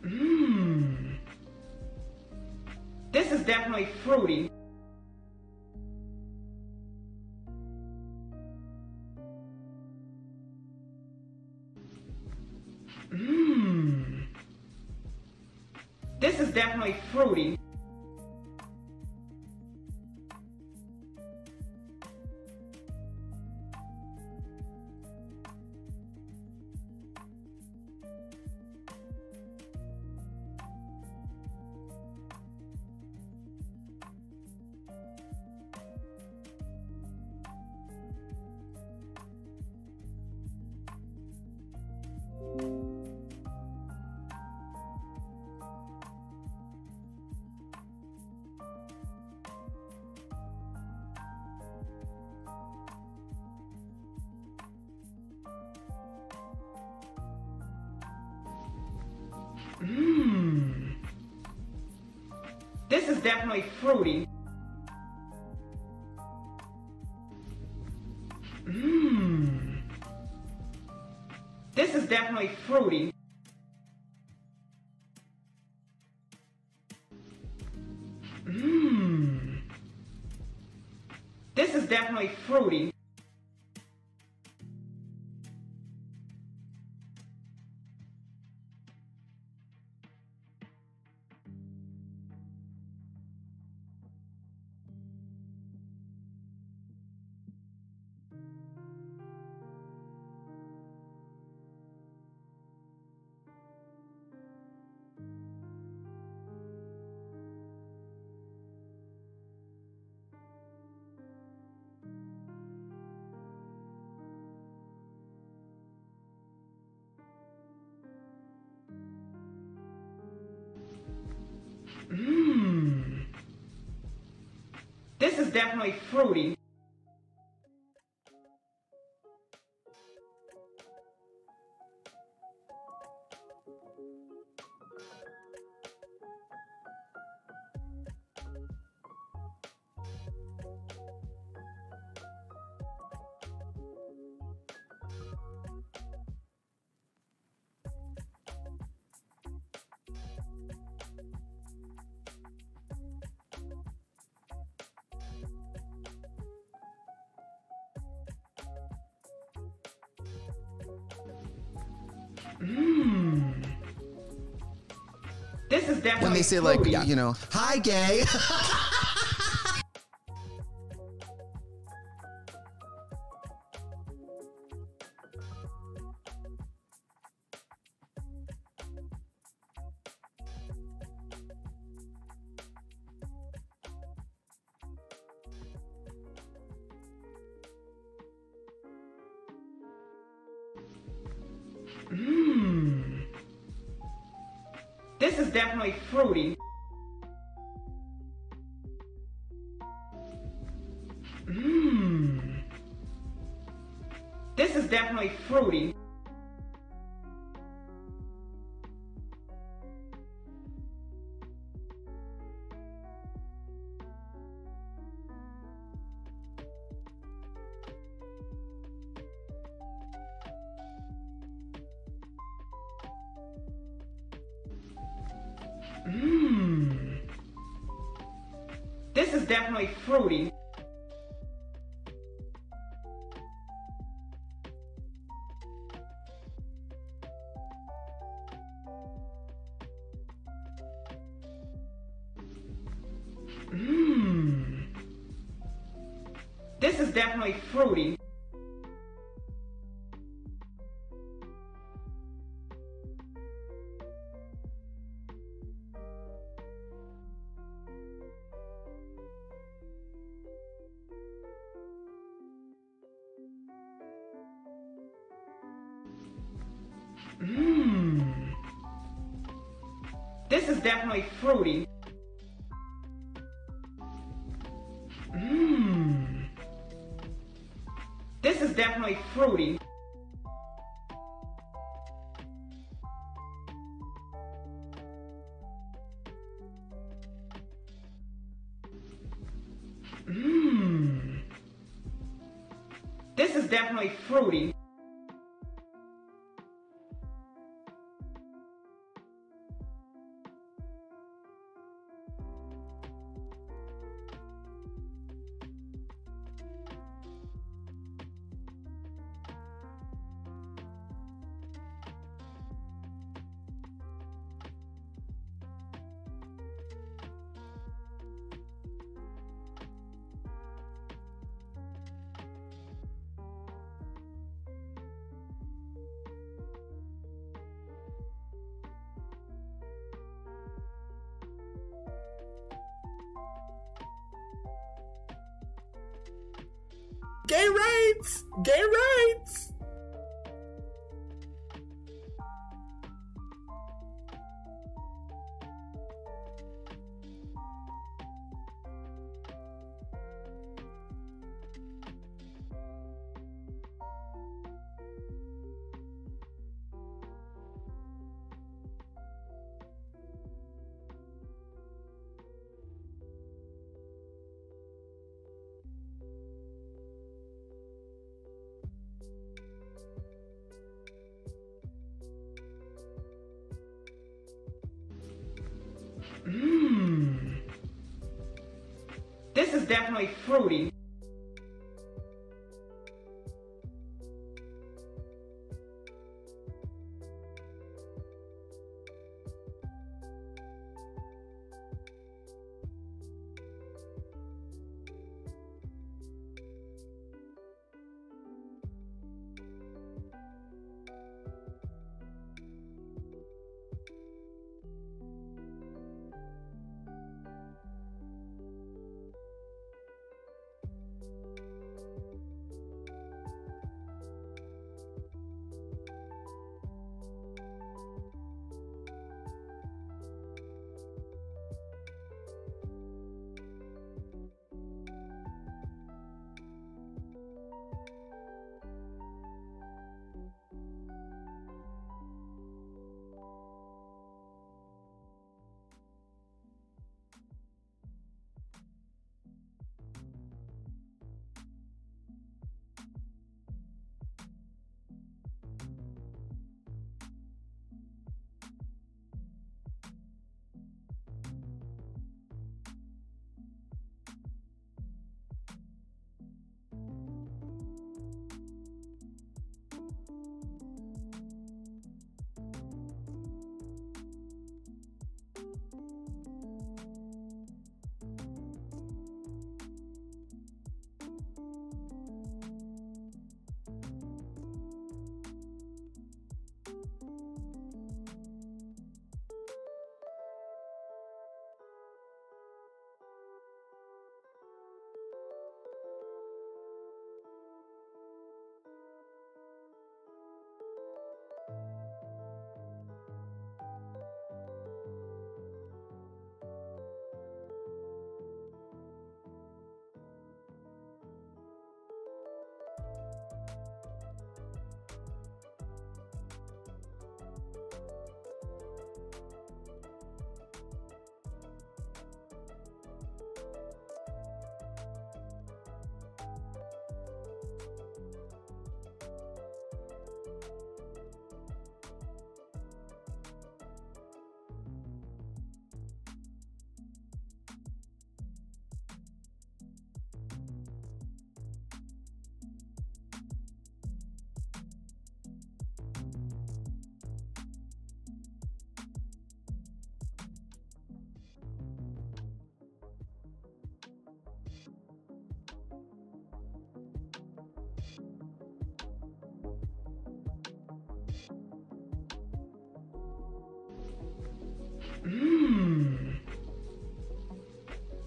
Mmm. This is definitely fruity. Mmm. This is definitely fruity. Mmm. This is definitely fruity. Mmm. This is definitely fruity. Mmm. This is definitely fruity. Mmm. This is definitely fruity. Mmm. This is definitely When they say fruity. like, you know, hi gay. Mmm. This is definitely fruity. Mmm. This is definitely fruity. Mmm. This is definitely fruity. Mmm. This is definitely fruity. Mmm. This is definitely fruity. Mmm. This is definitely fruity. Mmm. This is definitely fruity. Gay rights! Gay rights! This is definitely fruity.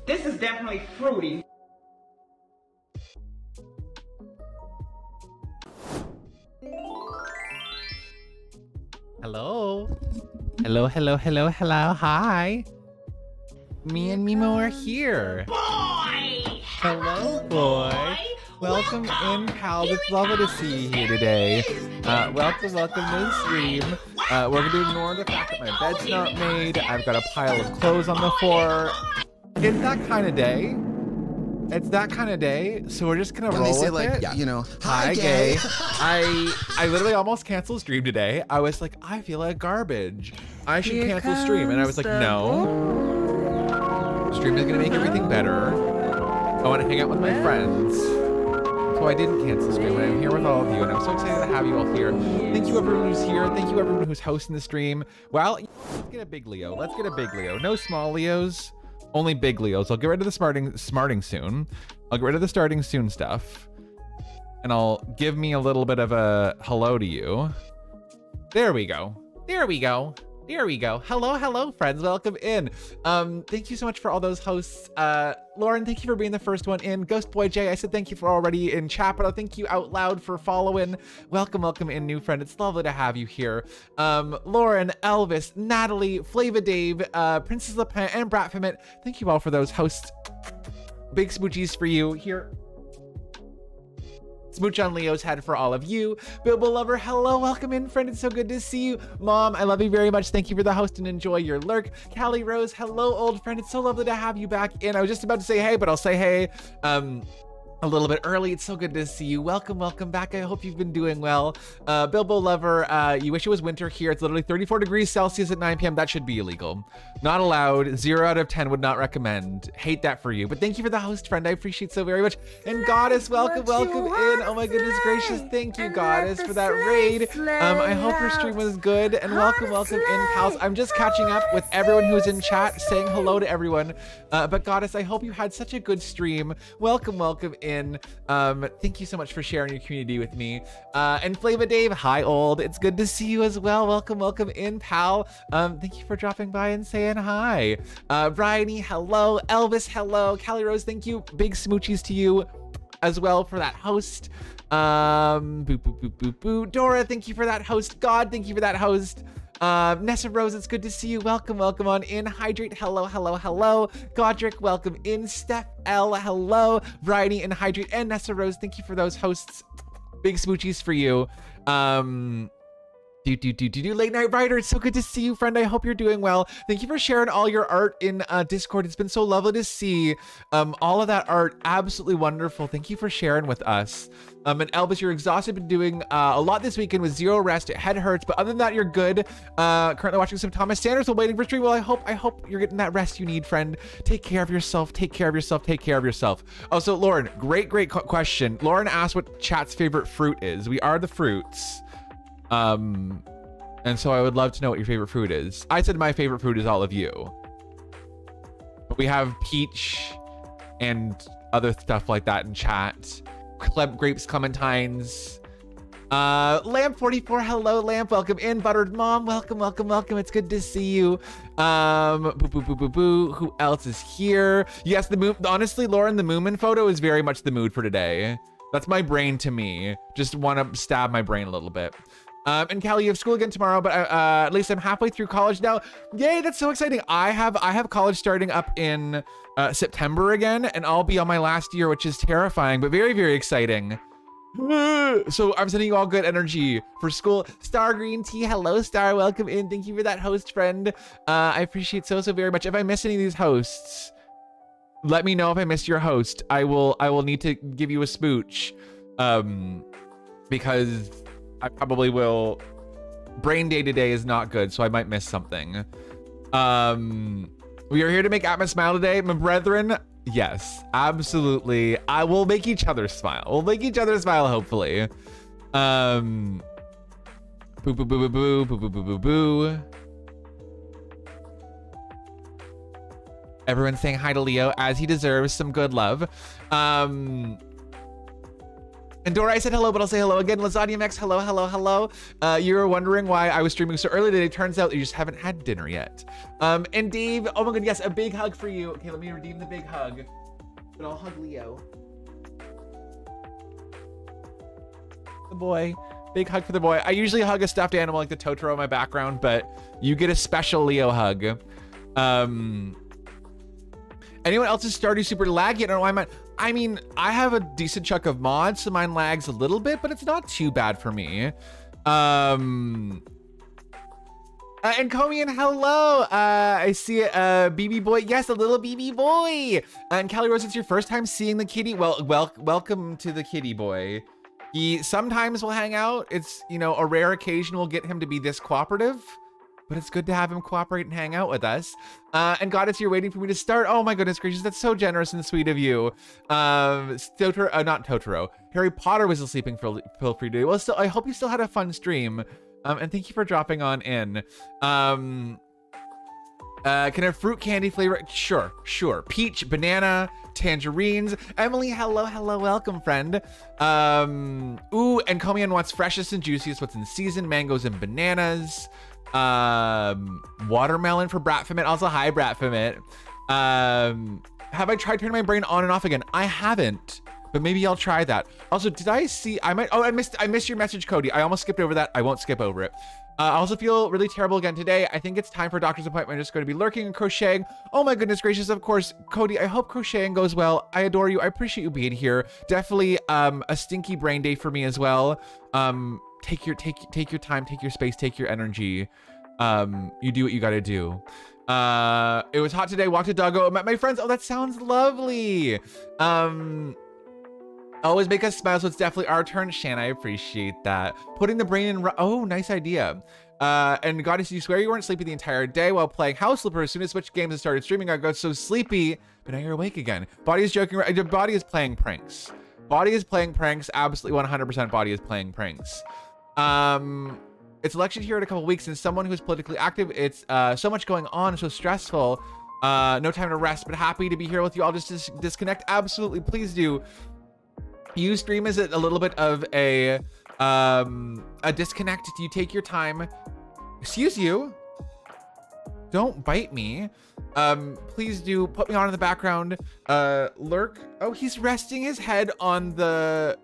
This is definitely fruity. Hello. Hello, hello, hello, hello, hi. Me and Mimo are here. Boy! Hello, boy. Welcome in, pal. It's lovely to see you here today. Welcome to the stream. We're going to ignore the fact that my bed's not made. I've got a pile of clothes on the floor. It's that kind of day. It's that kind of day, so we're just gonna roll with it. Yeah, you know, hi gay. I literally almost canceled stream today. I was like, I feel like garbage. I should cancel stream, and I was like, no. Stream is gonna make everything better. I want to hang out with my friends, so I didn't cancel stream. And I'm here with all of you, and I'm so excited to have you all here. Thank you everyone who's here. Thank you everyone who's hosting the stream. Well, let's get a big Leo. Let's get a big Leo. No small Leos. Only big Leos. I'll get rid of the smarting soon. I'll get rid of the starting soon stuff. And I'll give me a little bit of a hello to you. There we go. There we go. There we go. Hello, friends. Welcome in. Thank you so much for all those hosts. Lauren, thank you for being the first one in. Ghost Boy J, I said thank you for already in chat, but I'll thank you out loud for following. Welcome in, new friend. It's lovely to have you here. Lauren, Elvis, Natalie, Flava Dave, Princess Lapin, and Bratfimit. Thank you all for those hosts. Big smoochies for you here. Smooch on Leo's head for all of you. Bilbo Lover, hello, welcome in, friend. It's so good to see you. Mom, I love you very much. Thank you for the host and enjoy your lurk. Callie Rose, hello, old friend. It's so lovely to have you back in. I was just about to say hey, but I'll say hey a little bit early. It's so good to see you. Welcome back. I hope you've been doing well. Bilbo Lover, you wish it was winter here. It's literally 34 degrees Celsius at 9 p.m. That should be illegal. Not allowed. 0 out of 10 would not recommend. Hate that for you. But thank you for the host, friend. I appreciate so very much. And Goddess, welcome in. Oh my goodness gracious. Thank you, Goddess, for that raid. I hope your stream was good. And welcome in, pals. I'm just catching up with everyone who's in chat, saying hello to everyone. But Goddess, I hope you had such a good stream. Welcome in. Thank you so much for sharing your community with me. And Flava Dave, hi old. It's good to see you as well. Welcome in, pal. Thank you for dropping by and saying hi. Bryony, hello. Elvis, hello. Callie Rose, thank you. Big smoochies to you as well for that host. Boo. Dora, thank you for that host. God, thank you for that host. Nessa Rose, it's good to see you. Welcome on in. Hydrate, hello. Godric, welcome in. Steph L, hello. Variety and Hydrate and Nessa Rose, thank you for those hosts. Big smoochies for you. Late Night Rider, it's so good to see you, friend. I hope you're doing well. Thank you for sharing all your art in Discord. It's been so lovely to see all of that art. Absolutely wonderful. Thank you for sharing with us. And Elvis, you're exhausted, been doing a lot this weekend with zero rest. It head hurts, but other than that, you're good. Currently watching some Thomas Sanders while waiting for stream. Well, I hope you're getting that rest you need, friend. Take care of yourself. Also, Lauren, great question. Lauren asked what chat's favorite fruit is. We are the fruits. And so I would love to know what your favorite fruit is. I said my favorite fruit is all of you. But we have peach and other stuff like that in chat. Grapes, clementines. Lamp 44, hello Lamp, welcome in. Buttered Mom, welcome. It's good to see you. Boo. Who else is here? Yes, the moon. Honestly, Lauren, the Moomin photo is very much the mood for today. That's my brain to me. Just want to stab my brain a little bit. And Callie, you have school again tomorrow, but at least I'm halfway through college now. Yay, that's so exciting. I have college starting up in September again, and I'll be on my last year, which is terrifying, but very, very exciting. So I'm sending you all good energy for school. Star Green Tea, hello Star, welcome in. Thank you for that host, friend. I appreciate so very much. If I miss any of these hosts, let me know if I missed your host. I will need to give you a smooch, because I probably will. Brain day today is not good, so I might miss something. We are here to make Atma smile today, my brethren. Yes, absolutely. I will make each other smile. We'll make each other smile, hopefully. Boo. Everyone's saying hi to Leo as he deserves some good love. And Dora, I said hello, but I'll say hello again. Lasagna Max, hello. You were wondering why I was streaming so early today. Turns out you just haven't had dinner yet. And Dave, oh my god, yes, a big hug for you. Okay, let me redeem the big hug. But I'll hug Leo. The boy. Big hug for the boy. I usually hug a stuffed animal like the Totoro in my background, but you get a special Leo hug. Anyone else's Stardew super laggy? I don't know why I mean, I have a decent chunk of mods, so mine lags a little bit, but it's not too bad for me. And Comian, hello. I see BB boy. Yes, a little BB boy. And Callie Rose, it's your first time seeing the kitty. Well, welcome to the kitty boy. He sometimes will hang out. It's, you know, a rare occasion we'll get him to be this cooperative. But it's good to have him cooperate and hang out with us. And Goddess, you're waiting for me to start. Oh my goodness gracious, that's so generous and sweet of you. Not Totoro. Harry Potter was sleeping for free today. Well, still, I hope you still had a fun stream. And thank you for dropping on in. Can a fruit candy flavor? Sure. Peach, banana, tangerines. Emily, hello, welcome, friend. Ooh, and Komian wants freshest and juiciest, what's in season, mangoes and bananas. Watermelon for Bratfamit. Also, hi, Bratfamit. Have I tried turning my brain on and off again? I haven't, but maybe I'll try that. Also, did I see, I missed your message, Cody. I almost skipped over that. I won't skip over it. I also feel really terrible again today. I think it's time for a doctor's appointment. I'm just going to be lurking and crocheting. Oh my goodness gracious, of course. Cody, I hope crocheting goes well. I adore you. I appreciate you being here. Definitely a stinky brain day for me as well. Take your time, take your space, take your energy. You do what you got to do. It was hot today. Walked a doggo. Met my friends. Oh, that sounds lovely. Always make us smile, so it's definitely our turn. Shan, I appreciate that. Putting the brain in. Oh, nice idea. And Goddess, you swear you weren't sleepy the entire day while playing House Flipper. As soon as switched games and started streaming, I got so sleepy, but now you're awake again. Body is joking. Your body is playing pranks. Body is playing pranks. Absolutely 100% body is playing pranks. It's election here in a couple weeks, and someone who's politically active, it's so much going on, so stressful. No time to rest, but happy to be here with you all. Just disconnect. Absolutely, please do. You stream is a little bit of a disconnect. Do you take your time? Excuse you. Don't bite me. Please do put me on in the background. Lurk. Oh, he's resting his head on the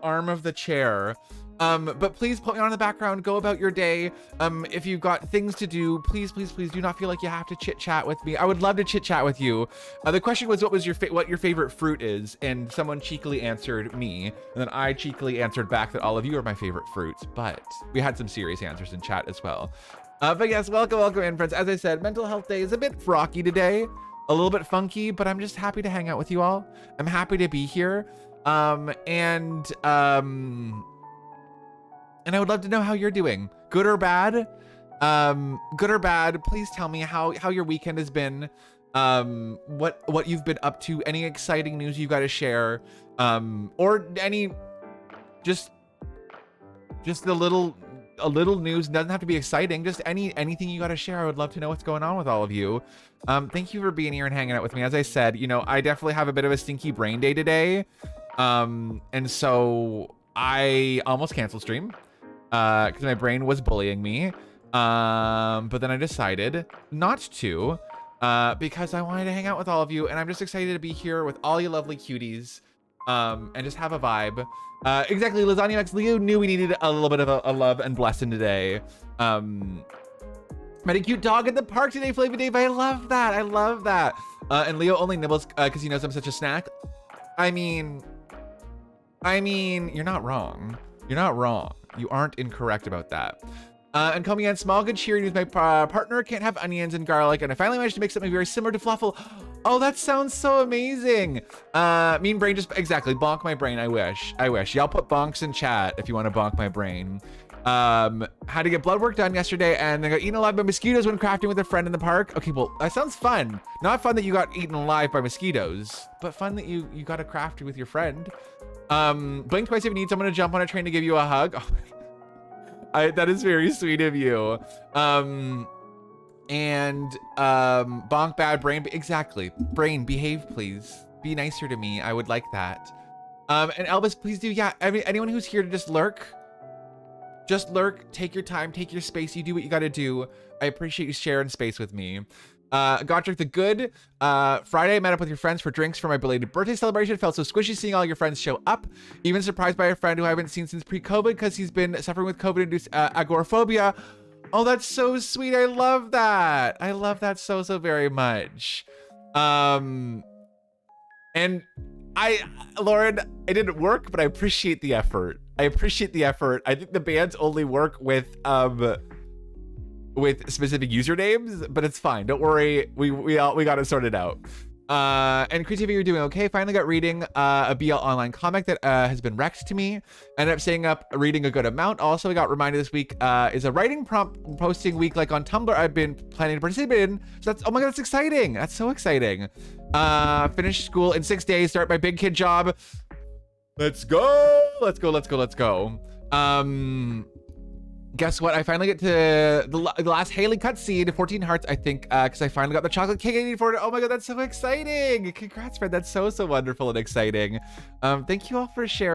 arm of the chair. But please put me on in the background. Go about your day. If you've got things to do, please do not feel like you have to chit chat with me. I would love to chit chat with you. The question was, what your favorite fruit is? And someone cheekily answered me, and then I cheekily answered back that all of you are my favorite fruits. But we had some serious answers in chat as well. But yes, welcome in, friends. As I said, mental health day is a bit rocky today, a little bit funky, but I'm just happy to hang out with you all. I'm happy to be here. And I would love to know how you're doing, good or bad. Good or bad, please tell me how your weekend has been, what you've been up to, any exciting news you've got to share, or any just a little news. Doesn't have to be exciting, just anything you got to share. I would love to know what's going on with all of you. Thank you for being here and hanging out with me. As I said, you know, I definitely have a bit of a stinky brain day today, and so I almost canceled stream because my brain was bullying me, but then I decided not to because I wanted to hang out with all of you, and I'm just excited to be here with all you lovely cuties, and just have a vibe. Exactly, Lasagna Max Leo knew we needed a little bit of a love and blessing today. Met a cute dog at the park today, Flavor Dave. I love that. I love that. And Leo only nibbles because he knows I'm such a snack. I mean, you're not wrong. You're not wrong. You aren't incorrect about that. And coming in, small good cheer news. My partner can't have onions and garlic, and I finally managed to make something very similar to Fluffle. Oh, that sounds so amazing. Mean brain just exactly bonk my brain. I wish. Y'all put bonks in chat if you want to bonk my brain. Had to get blood work done yesterday, and I got eaten alive by mosquitoes when crafting with a friend in the park. Okay, well, that sounds fun. Not fun that you got eaten alive by mosquitoes, but fun that you got to craft with your friend. Blink twice if you need someone to jump on a train to give you a hug. Oh, that is very sweet of you. Bonk bad brain. Exactly. Brain, behave, please. Be nicer to me. I would like that. And Elvis, please do. Yeah, I mean, anyone who's here to just lurk, take your time, take your space. You do what you got to do. I appreciate you sharing space with me. Godric the Good. Friday, I met up with your friends for drinks for my belated birthday celebration. Felt so squishy seeing all your friends show up. Even surprised by a friend who I haven't seen since pre-COVID because he's been suffering with COVID-induced agoraphobia. Oh, that's so sweet. I love that. I love that so very much. And Lauren, it didn't work, but I appreciate the effort. I think the bands only work with specific usernames, but it's fine. Don't worry. We got it sorted out. And creativity, you're doing okay. Finally got reading a BL online comic that has been wrecked to me. Ended up staying up reading a good amount. Also, I got reminded this week is a writing prompt posting week like on Tumblr I've been planning to participate in. So that's, oh my god, that's exciting. That's so exciting. Finish school in 6 days, start my big kid job. Let's go. Guess what? I finally get to the last Haley cutscene, 14 hearts, I think, because I finally got the chocolate cake I needed for it. Oh my god, that's so exciting! Congrats, friend. That's so wonderful and exciting. Thank you all for sharing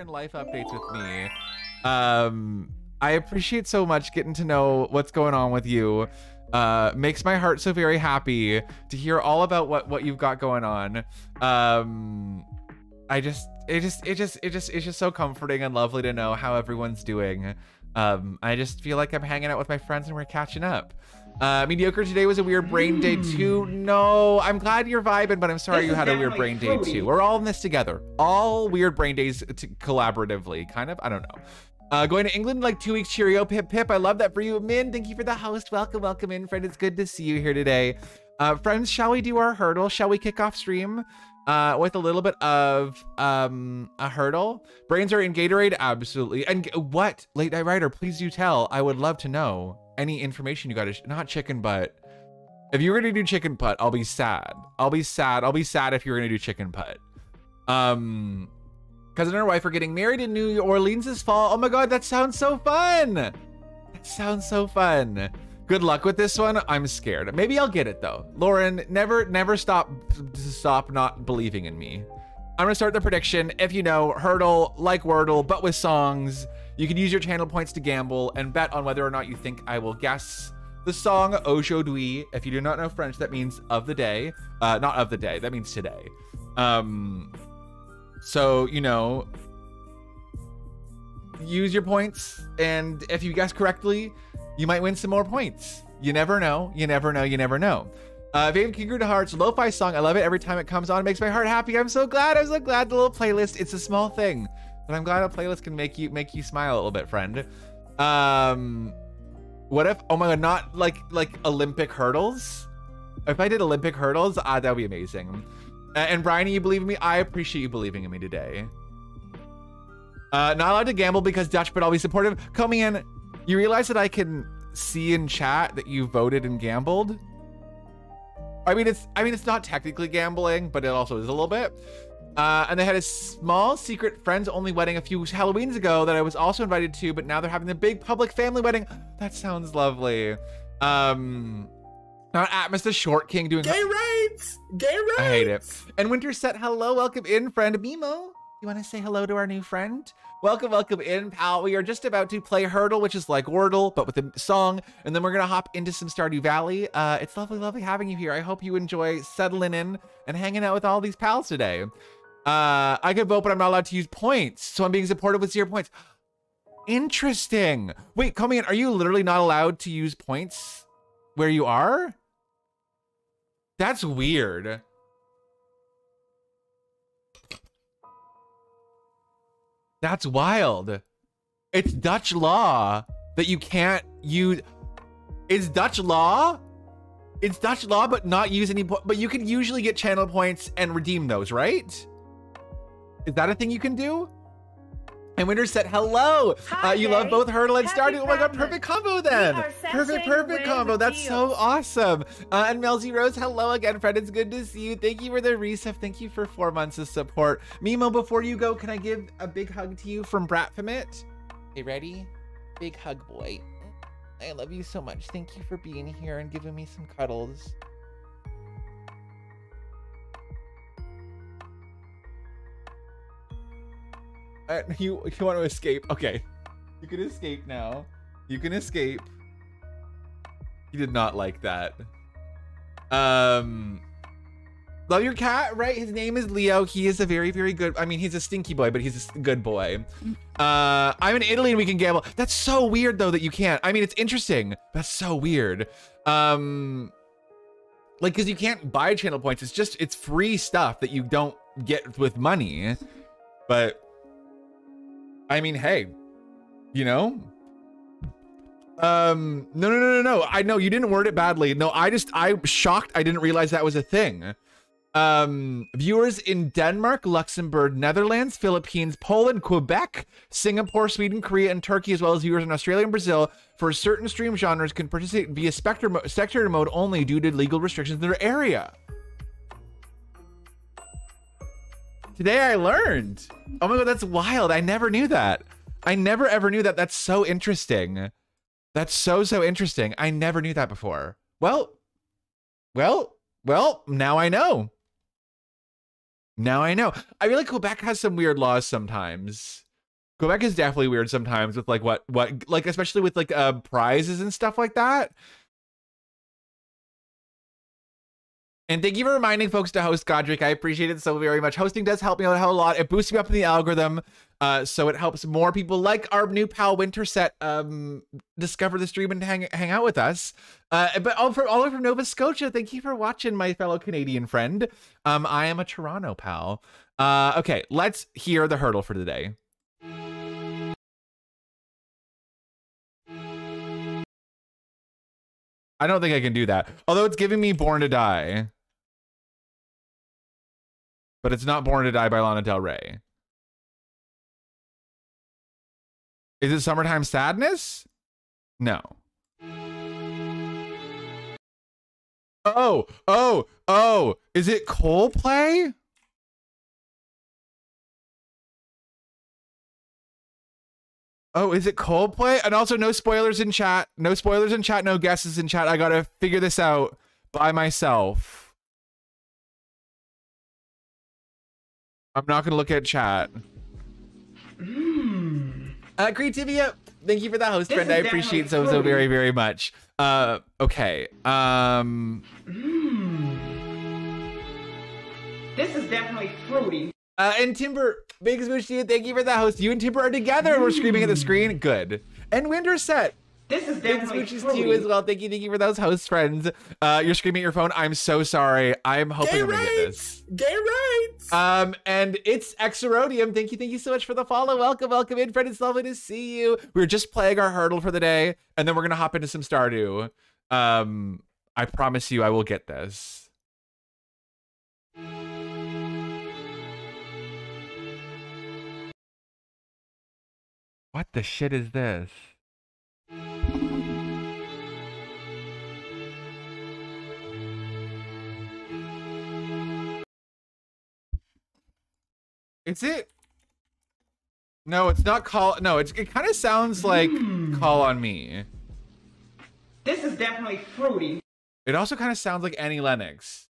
life updates with me. I appreciate so much getting to know what's going on with you. Makes my heart so very happy to hear all about what you've got going on. It's just so comforting and lovely to know how everyone's doing. I just feel like I'm hanging out with my friends and we're catching up. Mediocre today was a weird brain day too. No, I'm glad you're vibing, but I'm sorry you had a weird brain day too. We're all in this together. All weird brain days collaboratively, kind of. I don't know. Going to England in like 2 weeks. Cheerio, Pip Pip. I love that for you. Min, thank you for the host. Welcome in, friend. It's good to see you here today. Friends, shall we do our hurdle? Shall we kick off stream with a little bit of a hurdle? Brains are in Gatorade? Absolutely. And what? Late Night Rider, please do tell. I would love to know any information you got. Not chicken butt. If you're gonna do chicken butt, I'll be sad. I'll be sad if you're gonna do chicken butt. Cousin and her wife are getting married in New Orleans this fall. Oh my god, that sounds so fun. That sounds so fun. Good luck with this one. I'm scared. Maybe I'll get it though. Lauren, never stop not believing in me. I'm gonna start the prediction. If you know, hurdle like Wordle, but with songs. You can use your channel points to gamble and bet on whether or not you think I will guess the song Aujourd'hui. If you do not know French, that means of the day. Not of the day, that means today. So, you know, use your points, and if you guess correctly, you might win some more points. You never know. You never know. You never know. Favorite Kingdom Hearts lo-fi song. I love it every time it comes on. It makes my heart happy. I'm so glad. I'm so glad. The little playlist. It's a small thing, but I'm glad a playlist can make you smile a little bit, friend. What if? Oh my god, not like Olympic hurdles. If I did Olympic hurdles, that would be amazing. And Brian, you believe in me? I appreciate you believing in me today. Not allowed to gamble because Dutch, but I'll be supportive. Coming in, you realize that I can see in chat that you voted and gambled? I mean, it's not technically gambling, but it also is a little bit. And they had a small secret friends only wedding a few Halloweens ago that I was also invited to, but now they're having a big public family wedding. That sounds lovely. Not Atmos the Short King doing gay rights. I hate it. And Winter Set, hello, welcome in, friend. Mimo, you want to say hello to our new friend? Welcome in, pal. We are just about to play Hurdle, which is like Wordle, but with a song, and then we're gonna hop into some Stardew Valley. It's lovely having you here. I hope you enjoy settling in and hanging out with all these pals today. I could vote, but I'm not allowed to use points, so I'm being supportive with 0 points. Interesting. Wait, coming in, are you literally not allowed to use points where you are? That's weird. That's wild. It's Dutch law that you can't use. It's Dutch law? It's Dutch law, but not use any but you can usually get channel points and redeem those, right? Is that a thing you can do? And Winter said, hello. Hi, you love both Hurdle and Happy Stardew. Oh my god, perfect combo then. Perfect combo. That's so awesome. And Melzy Rose, hello again, friend. It's good to see you. Thank you for the resub. Thank you for 4 months of support. Mimo, before you go, can I give a big hug to you from Bratfamit? Hey, ready? Big hug, boy. I love you so much. Thank you for being here and giving me some cuddles. You want to escape? Okay. You can escape now. You can escape. He did not like that. Love your cat, right? His name is Leo. He is a very good, I mean, he's a stinky boy, but he's a good boy. I'm in Italy and we can gamble. That's so weird though that you can't. I mean, it's interesting. That's so weird. Like, cause you can't buy channel points. It's free stuff that you don't get with money. But I mean, hey, you know, no. I know you didn't word it badly. No, I'm shocked. I didn't realize that was a thing. Viewers in Denmark, Luxembourg, Netherlands, Philippines, Poland, Quebec, Singapore, Sweden, Korea, and Turkey, as well as viewers in Australia and Brazil for certain stream genres can participate via spectator mode only due to legal restrictions in their area. Today I learned. Oh my god, that's wild. I never knew that. I never ever knew that. That's so interesting. That's so interesting. I never knew that before. Well, now I know. Now I know. I feel like Quebec has some weird laws sometimes. Quebec is definitely weird sometimes with like what like especially with like prizes and stuff like that. And thank you for reminding folks to host, Godric. I appreciate it so very much. Hosting does help me out a hell lot. It boosts me up in the algorithm, so it helps more people like our new pal Winterset discover the stream and hang out with us. But all the way from Nova Scotia, thank you for watching, my fellow Canadian friend. I am a Toronto pal. Okay, let's hear the hurdle for today. I don't think I can do that. Although it's giving me Born to Die. But it's not Born to Die by Lana Del Rey. Is it Summertime Sadness? No. Oh. Is it Coldplay? Oh, is it Coldplay? And also no spoilers in chat. No spoilers in chat, no guesses in chat. I gotta figure this out by myself. I'm not gonna look at chat. Creativia, thank you for that host, friend. I appreciate so very, very much. Okay. This is definitely fruity. And Timber, big smooch to you. Thank you for that host. You and Timber are together. We're screaming at the screen. Good. And Winterset. This is definitely big smooches to you as well. Thank you for those host friends. You're screaming at your phone. I'm so sorry. I'm hoping I'm gonna get this. Gay rights. And it's Exorodium. Thank you so much for the follow. Welcome in, friend. It's lovely to see you. We're just playing our hurdle for the day, and then we're gonna hop into some Stardew. I promise you, I will get this. What the shit is this? Is it? No, it's not Call. No, it kind of sounds like Call on Me. This is definitely fruity. It also kind of sounds like Annie Lennox.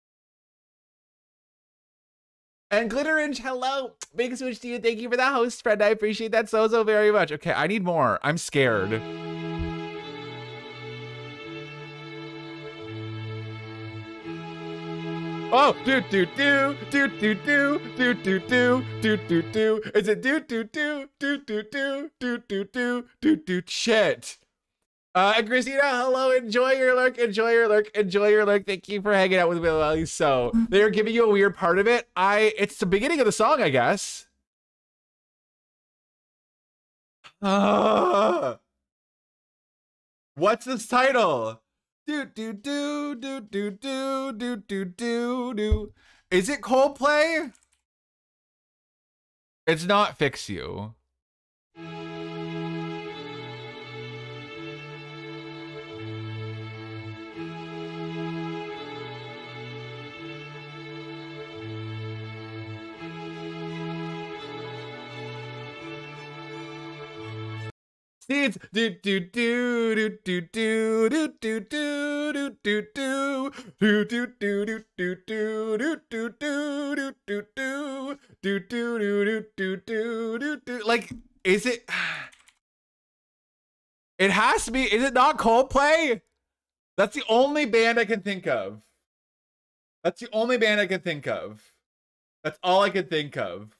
And Glitterange, hello. Big switch to you. Thank you for that host, friend. I appreciate that so very much. Okay, I need more. I'm scared. Oh, do. Is it do? Shit. And Christina, hello. Enjoy your lurk. Thank you for hanging out with me. So they're giving you a weird part of it. It's the beginning of the song, I guess. What's this title? Do. Is it Coldplay? It's not Fix You. It's like, is it? It has to be. Is it not Coldplay? That's the only band I can think of. That's all I can think of.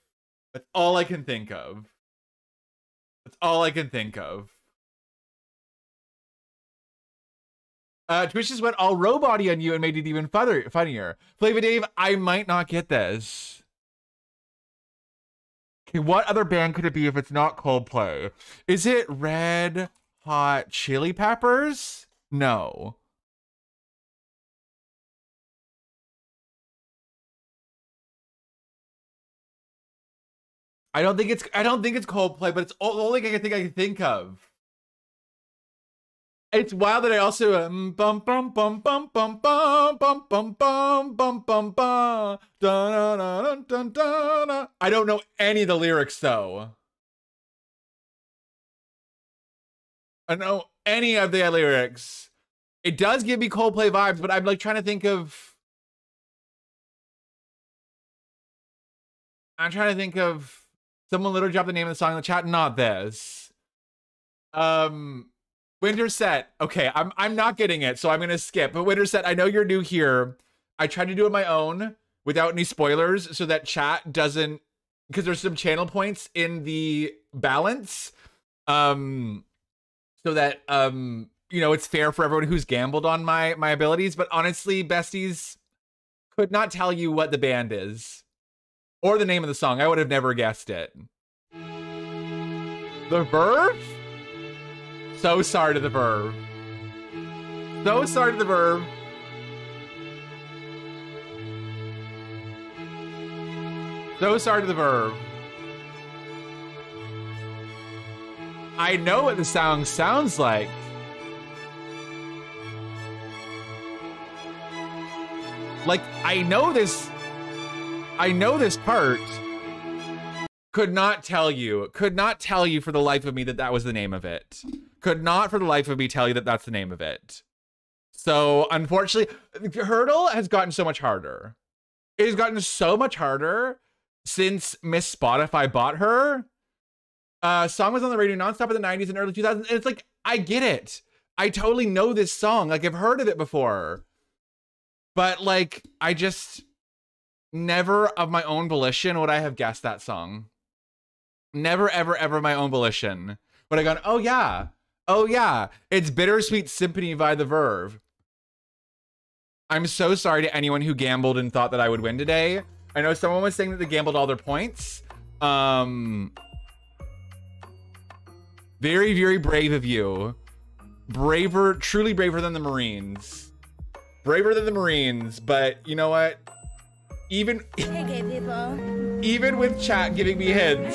That's all I can think of. Twitch just went all robot-y on you and made it even funnier. Flavor Dave, I might not get this. Okay, what other band could it be if it's not Coldplay? Is it Red Hot Chili Peppers? No. I don't think it's Coldplay, but it's the only thing I can think of. It's wild that I also bum bum bum bum bum bum bum bum bum bum bum bum. I don't know any of the lyrics though. I don't know any of the lyrics. It does give me Coldplay vibes, but I'm like trying to think of. I'm trying to think of Someone literally dropped the name of the song in the chat. Not this. Winterset. Okay, I'm not getting it, so I'm gonna skip. But Winterset, I know you're new here. I tried to do it my own without any spoilers so that chat doesn't, because there's some channel points in the balance. So that you know, it's fair for everyone who's gambled on my abilities. But honestly, besties, could not tell you what the band is or the name of the song. I would have never guessed it. The Verve? So sorry to the Verve. So sorry to the Verve. So sorry to the Verve. I know what the song sounds like. Like, I know this part. Could not tell you for the life of me that that was the name of it. Could not for the life of me tell you that that's the name of it. So, unfortunately, Hurdle has gotten so much harder. It has gotten so much harder since Miss Spotify bought her. Song was on the radio nonstop in the 90s and early 2000s. And it's like, I get it. I totally know this song. Like, I've heard of it before. But, like, I just never of my own volition would I have guessed that song. Never, ever, ever my own volition would I gone, oh yeah, it's Bittersweet Symphony by The Verve. I'm so sorry to anyone who gambled and thought that I would win today. I know someone was saying that they gambled all their points. Very, very brave of you. Braver, truly braver than the Marines. Braver than the Marines, but you know what? Even with chat giving me hints,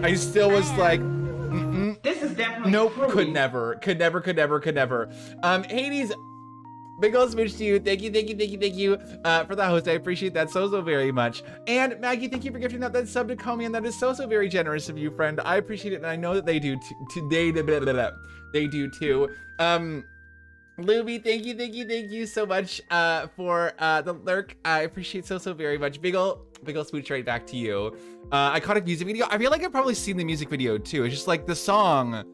I still was like, This is definitely nope, fruity. could never. Hades, big ol' smooch to you. Thank you for the host. I appreciate that so very much. And Maggie, thank you for gifting out that sub to Comey, and that is so very generous of you, friend. I appreciate it, and I know that they do they do too. Luby, thank you so much for the lurk. I appreciate so very much. Big ol' smooch right back to you. Iconic music video. I feel like I've probably seen the music video too. It's just like the song,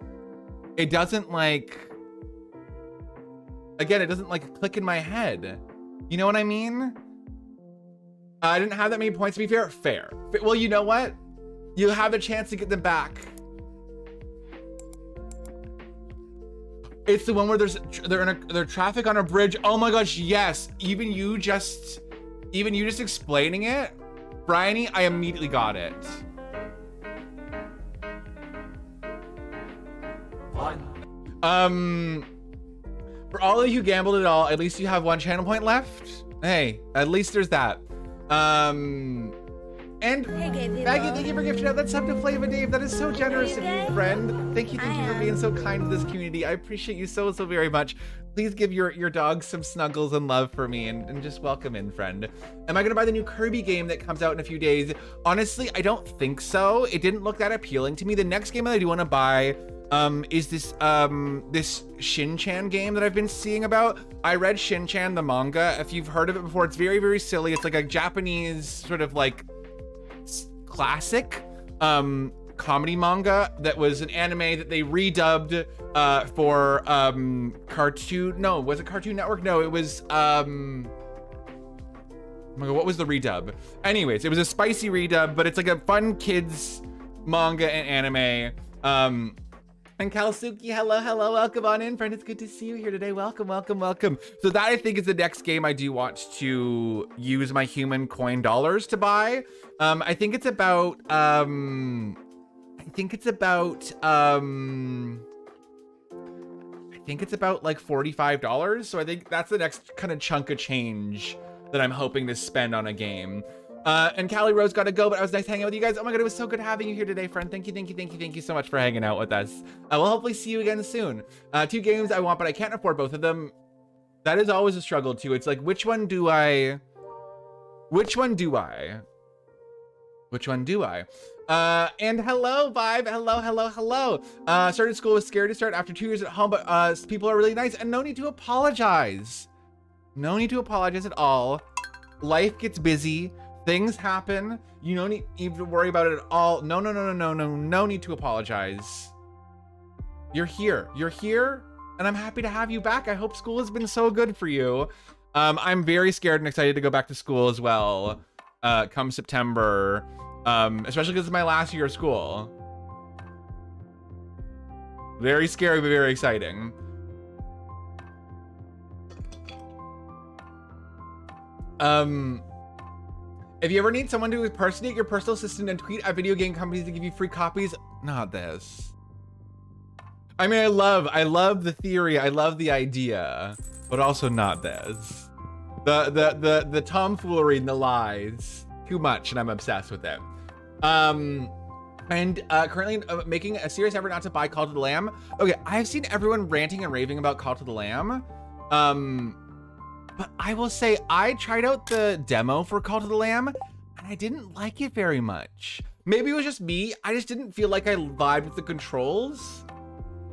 it doesn't like, again, it doesn't like click in my head. You know what I mean? I didn't have that many points, to be fair. Well, you know what? You have a chance to get them back. It's the one where they're traffic on a bridge. Oh my gosh, yes. Even you just explaining it, Bryony, I immediately got it. For all of you who gambled at all, at least you have one channel point left. Hey, at least there's that. And Maggie, thank you for gifting out that sub to Flava Dave. That is so generous of you, friend. Thank you for being so kind to this community. I appreciate you so very much. Please give your dog some snuggles and love for me, and just welcome in, friend. Am I gonna buy the new Kirby game that comes out in a few days? Honestly, I don't think so. It didn't look that appealing to me. The next game that I do want to buy is this this Shin-Chan game that I've been seeing about. I read Shin-Chan, the manga. If you've heard of it before, it's very silly. It's like a Japanese sort of like classic comedy manga that was an anime that they redubbed for Cartoon. No, was it Cartoon Network? No, it was oh my god, what was the redub? Anyways, it was a spicy redub, but it's like a fun kids manga and anime. And Kalsuki, hello, welcome on in, friend. It's good to see you here today. Welcome. So that, I think, is the next game I do want to use my human coin dollars to buy. I think it's about like $45. So I think that's the next kind of chunk of change that I'm hoping to spend on a game. And Callie Rose got to go, but it was nice hanging out with you guys. Oh my god, it was so good having you here today, friend. Thank you so much for hanging out with us. We'll hopefully see you again soon. 2 games I want, but I can't afford both of them. That is always a struggle too. It's like, which one do I? And hello, Vibe. Hello. Started school, was scared to start after 2 years at home, but people are really nice, and no need to apologize. No need to apologize at all. Life gets busy. Things happen. You don't need even to worry about it at all. No need to apologize. You're here. You're here, and I'm happy to have you back. I hope school has been so good for you. I'm very scared and excited to go back to school as well, come September, especially because it's my last year of school. Very scary, but very exciting. If you ever need someone to impersonate your personal assistant and tweet at video game companies to give you free copies, not this. I mean, I love the theory, I love the idea, but also not this. The tomfoolery and the lies, too much, and I'm obsessed with it. Currently making a serious effort not to buy Call to the Lamb. Okay, I've seen everyone ranting and raving about Call to the Lamb. But I will say I tried out the demo for Call to the Lamb and I didn't like it very much. Maybe it was just me. I just didn't feel like I vibed with the controls.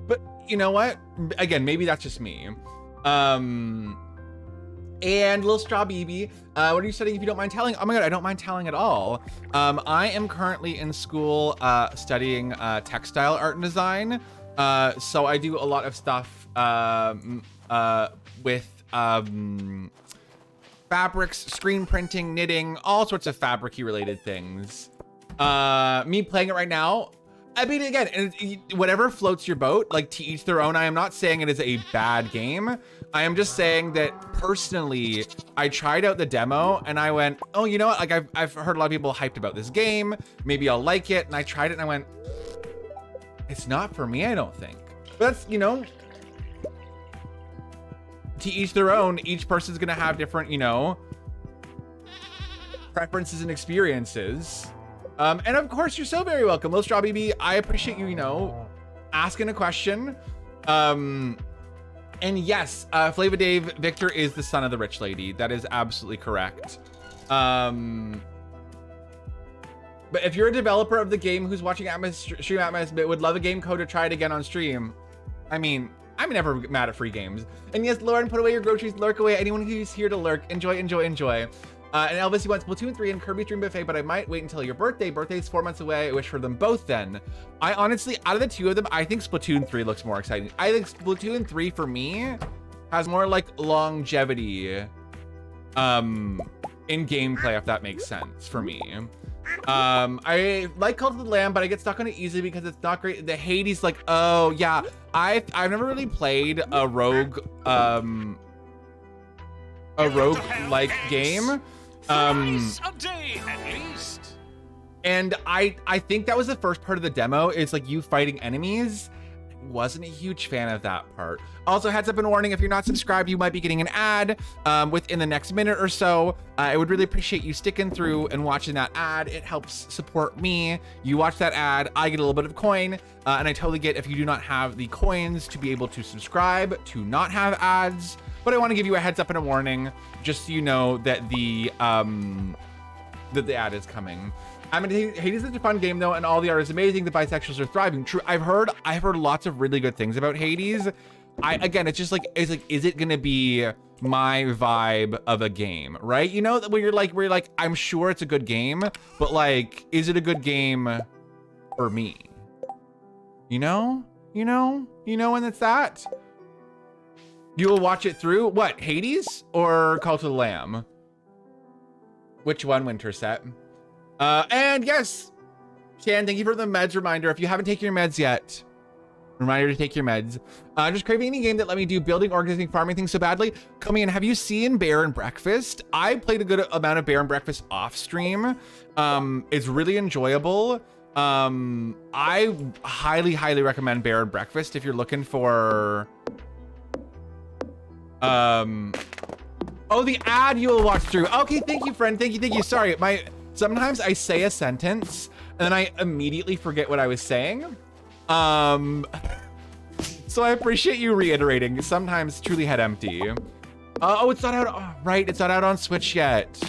But you know what? Again, maybe that's just me. And Lil Straw BB, what are you studying if you don't mind telling? Oh my God, I don't mind telling at all. I am currently in school studying textile art and design. So I do a lot of stuff with fabrics, screen printing, knitting, all sorts of fabric-y related things. Me playing it right now, I mean, again, whatever floats your boat, like to each their own. I am not saying it is a bad game. I am just saying that personally, I tried out the demo and I went, oh, you know what? Like I've heard a lot of people hyped about this game. Maybe I'll like it. And I tried it and I went, it's not for me, I don't think. But that's, you know, to each their own. Each person's gonna have different, you know, preferences and experiences. And of course, you're so very welcome, Lil Straw BB. I appreciate you, you know, asking a question. And yes, Flava Dave, Victor is the son of the rich lady. That is absolutely correct. But if you're a developer of the game who's watching Atmos stream Atmos, but would love a game code to try it again on stream, I mean, I'm never mad at free games. And yes, Lauren, put away your groceries, lurk away. Anyone who's here to lurk, enjoy, enjoy, enjoy. And Elvis, you want Splatoon 3 and Kirby's Dream Buffet, but I might wait until your birthday. Birthday's 4 months away. I wish for them both then. I honestly, out of the two of them, I think Splatoon 3 looks more exciting. I think Splatoon 3 for me has more like longevity in gameplay, if that makes sense for me. I like Call of the Lamb, but I get stuck on it easily because it's not great. The Hades, like, oh yeah, I've never really played a rogue like game. A day at least. And I think that was the first part of the demo. It's like you fighting enemies. Wasn't a huge fan of that part. Also, heads up and warning, if you're not subscribed, you might be getting an ad within the next minute or so. I would really appreciate you sticking through and watching that ad. It helps support me. You watch that ad, I get a little bit of coin, and I totally get if you do not have the coins to be able to subscribe, to not have ads. But I want to give you a heads up and a warning, just so you know that the ad is coming. I mean, Hades is such a fun game though, and all the art is amazing. The bisexuals are thriving. True, I've heard lots of really good things about Hades. Again, it's just like, is it gonna be my vibe of a game, right? You know, where you're like, I'm sure it's a good game, but like, is it a good game for me? You know, when it's that. You will watch it through what, Hades or Call to the Lamb? Which one, Winterset? And yes, Shan, thank you for the meds reminder. If you haven't taken your meds yet, reminder to take your meds. Just craving any game that let me do building, organizing, farming things so badly. Coming in, have you seen Bear and Breakfast? I played a good amount of Bear and Breakfast off stream. It's really enjoyable. I highly, highly recommend Bear and Breakfast if you're looking for... Oh, the ad you will watch through. Okay, thank you, friend. Thank you. Sorry, sometimes I say a sentence and then I immediately forget what I was saying. So I appreciate you reiterating. Sometimes truly head empty. Oh, it's not out. Oh, right, it's not out on Switch yet.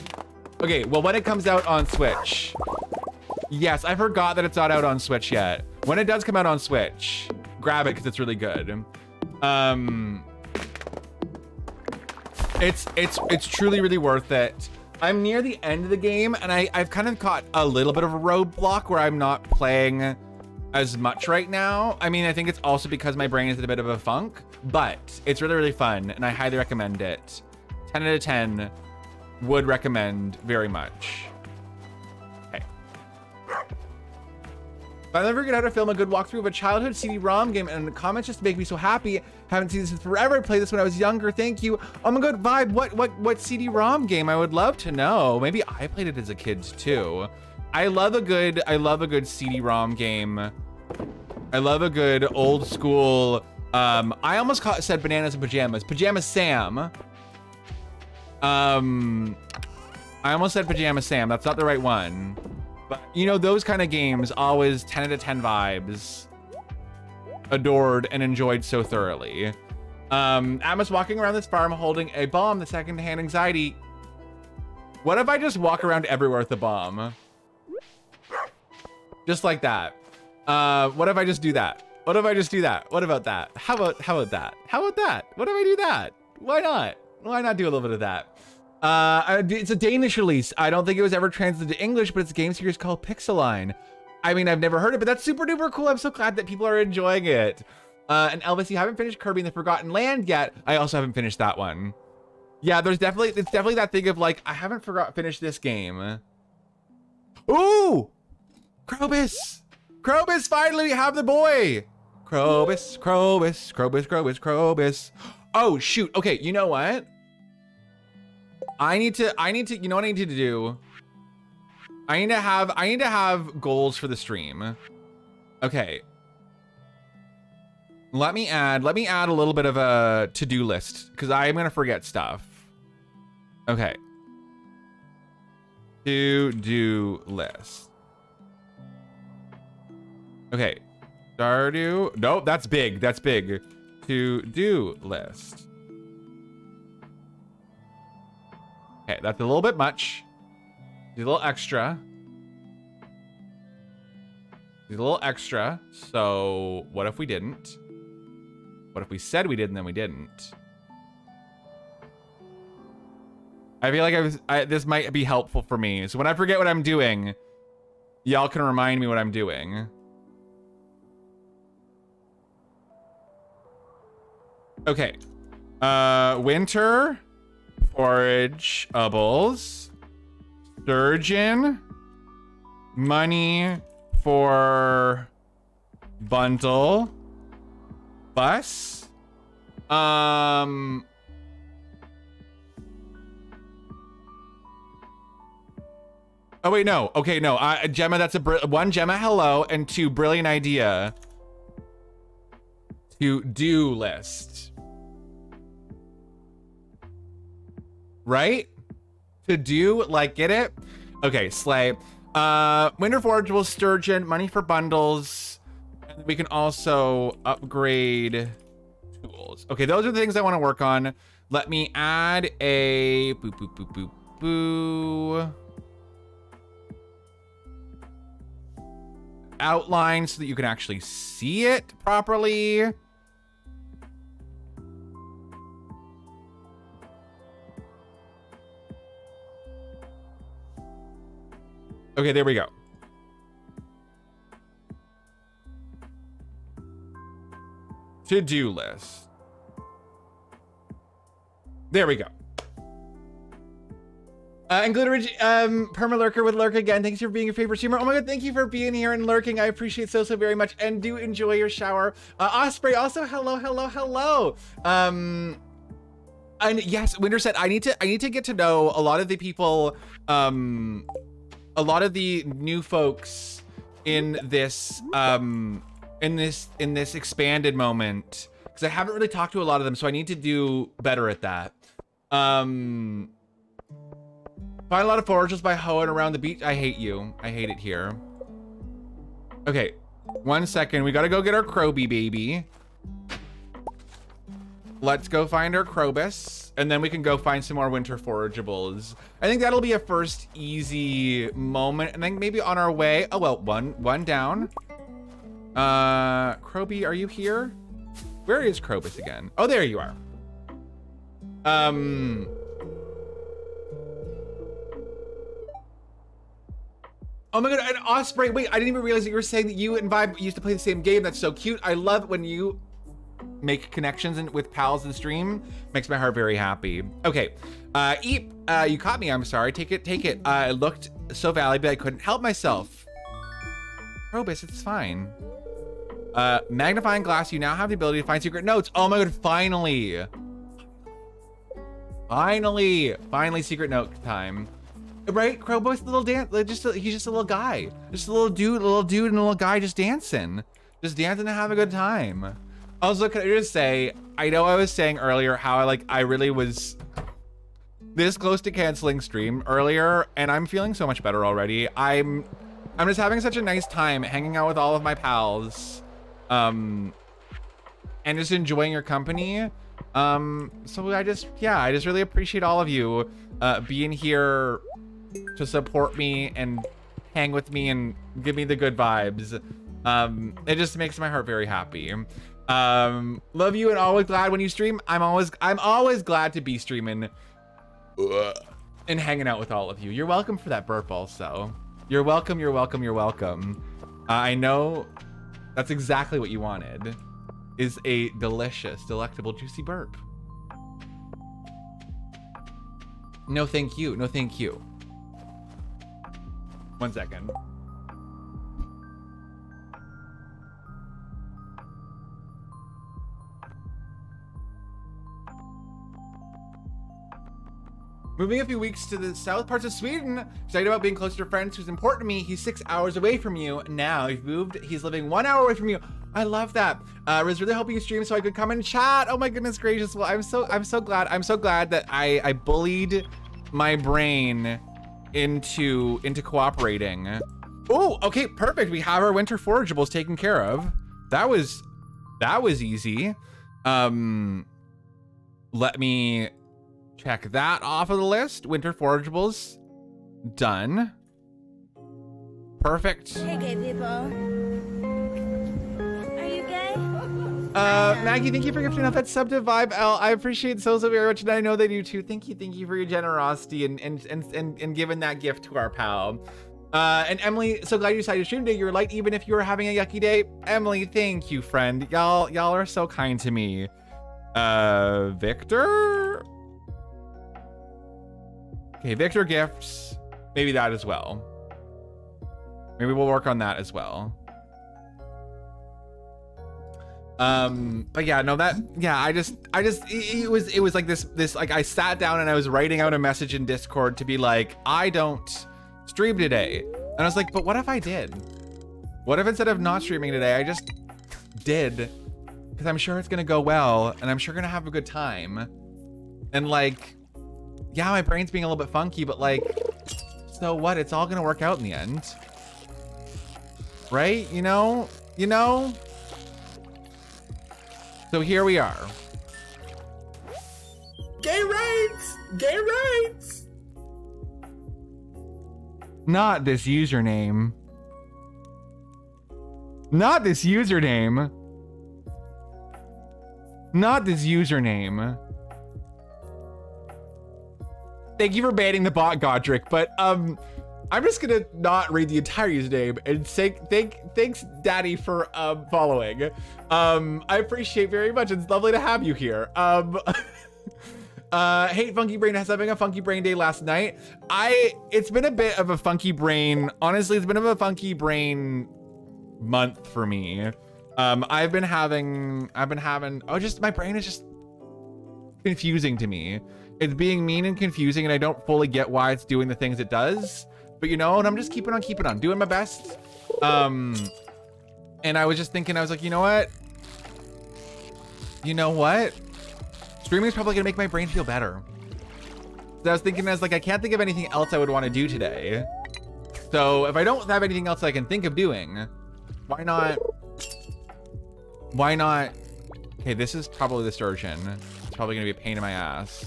Okay, well, when it comes out on Switch. Yes, I forgot that it's not out on Switch yet. When it does come out on Switch, grab it because it's really good. It's truly really worth it. I'm near the end of the game, and I've kind of caught a little bit of a roadblock where I'm not playing as much right now. I mean, I think it's also because my brain is in a bit of a funk, but it's really, really fun, and I highly recommend it. 10 out of 10, would recommend very much. Okay. If I never get how to film a good walkthrough of a childhood CD-ROM game, and the comments just make me so happy. Haven't seen this in forever. I played this when I was younger. Thank you. Oh my god, Vibe. What CD-ROM game? I would love to know. Maybe I played it as a kid too. I love a good CD-ROM game. I love a good old school. I almost said Bananas and Pajamas. Pajama Sam. I almost said Pajama Sam. That's not the right one. But you know, those kind of games, always 10 out of 10 vibes. Adored and enjoyed so thoroughly. Atmos walking around this farm holding a bomb, the second-hand anxiety. What if I just walk around everywhere with the bomb? Just like that. What if I just do that? What if I just do that? What about that? How about that? How about that? What if I do that? Why not? Why not do a little bit of that? It's a Danish release. I don't think it was ever translated to English, but it's a game series called Pixeline. I mean, I've never heard it, but that's super duper cool. I'm so glad that people are enjoying it. And Elvis, you haven't finished Kirby in the Forgotten Land yet. I also haven't finished that one. Yeah, it's definitely that thing of like, I haven't finished this game. Ooh! Krobus! Krobus, finally we have the boy! Krobus, Krobus, Krobus, Krobus, Krobus. Oh, shoot. Okay, you know what? I need to, you know what I need to do? I need to have goals for the stream. Okay. Let me add a little bit of a to-do list because I'm gonna forget stuff. Okay. To-do list. Okay. Stardew. Nope, that's big. That's big. To-do list. Okay, that's a little bit much. Do a little extra. Do a little extra. So what if we didn't? What if we said we did and then we didn't? I feel like this might be helpful for me. So when I forget what I'm doing, y'all can remind me what I'm doing. Okay. Winter, forageables, sturgeon, money for bundle, bus, oh wait, no. Okay, no. Gemma, that's one Gemma hello and two brilliant idea. To do list. Right? To do, like, get it? Okay, slay. Winter forageable, sturgeon, money for bundles. And we can also upgrade tools. Okay, those are the things I want to work on. Let me add a boo boo boo boo boo outline so that you can actually see it properly. Okay, there we go. To-do list. There we go. And Glitteridge, Permalurker would lurk again. Thanks for being your favorite streamer. Oh my god, thank you for being here and lurking. I appreciate so very much. And do enjoy your shower. Osprey, also hello, hello, hello. And yes, Winter said I need to get to know a lot of the people, a lot of the new folks in this in this expanded moment, because I haven't really talked to a lot of them, so I need to do better at that. Find a lot of forages by hoeing around the beach. I hate you. I hate it here. Okay, 1 second. We gotta go get our Kroby baby. Let's go find our Krobus, and then we can go find some more winter forageables. I think that'll be a first easy moment, and then maybe on our way. Oh well, one down. Kroby, are you here? Where is Krobus again? Oh, there you are. Oh my god, and Osprey, wait, I didn't even realize that you were saying that you and Vibe used to play the same game. That's so cute. I love when you make connections with pals in stream. Makes my heart very happy. Okay, Eep, you caught me, I'm sorry. Take it. I looked so valuable I couldn't help myself. Probus, it's fine. Magnifying glass, you now have the ability to find secret notes. Oh my god, finally. Finally secret note time. Right, Crowboy's little dance, like he's just a little guy. Just a little dude and a little guy just dancing. Just dancing to have a good time. Also, can I just say, I know I was saying earlier how I really was this close to canceling stream earlier, and I'm feeling so much better already. I'm just having such a nice time hanging out with all of my pals, and just enjoying your company. So I just really appreciate all of you being here to support me and hang with me and give me the good vibes. It just makes my heart very happy. Love you and always glad when you stream. I'm always glad to be streaming and hanging out with all of you. You're welcome for that burp also. You're welcome. I know that's exactly what you wanted, is a delicious, delectable, juicy burp. No, thank you. No, thank you. 1 second. Moving a few weeks to the south parts of Sweden. Excited about being closer to friends who's important to me. He's 6 hours away from you. Now he's moved. He's living 1 hour away from you. I love that. I was really hoping you stream so I could come and chat. Oh my goodness gracious. Well, I'm so glad. I'm so glad that I bullied my brain into cooperating. Oh, okay, perfect. We have our winter forageables taken care of. That was easy. Let me check that off of the list. Winter forageables done. Perfect. Hey, gay people. Are you gay? Maggie, thank you for gifting out that sub to Vibe L. I appreciate it so very much, and I know they do too. Thank you for your generosity and giving that gift to our pal. And Emily, so glad you decided to stream today. You're light even if you were having a yucky day. Emily, thank you, friend. Y'all are so kind to me. Victor? Okay, Victor gifts. Maybe that as well. Maybe we'll work on that as well. But yeah, no, it was like this, like I sat down and I was writing out a message in Discord to be like, I don't stream today. And I was like, but what if I did? What if instead of not streaming today, I just did? Because I'm sure it's gonna go well and I'm sure gonna have a good time. And like, yeah, my brain's being a little bit funky, but like, so what? It's all gonna work out in the end. Right? You know? So here we are. Gay rights! Gay rights! Not this username. Not this username. Not this username. Thank you for banning the bot, Godric, but I'm just gonna not read the entire username and say thanks, Daddy, for following. I appreciate very much. It's lovely to have you here. Hate Funky Brain has having a funky brain day last night. It's been a bit of a funky brain. Honestly, it's been a funky brain month for me. I've been having, my brain is just confusing to me. It's being mean and confusing, and I don't fully get why it's doing the things it does. But you know, and I'm just keeping on, doing my best. And I was just thinking, I was like, you know what? Streaming is probably gonna make my brain feel better. So I was thinking, I was like, I can't think of anything else I would want to do today. So if I don't have anything else I can think of doing, why not? Okay, this is probably the sturgeon. It's probably gonna be a pain in my ass.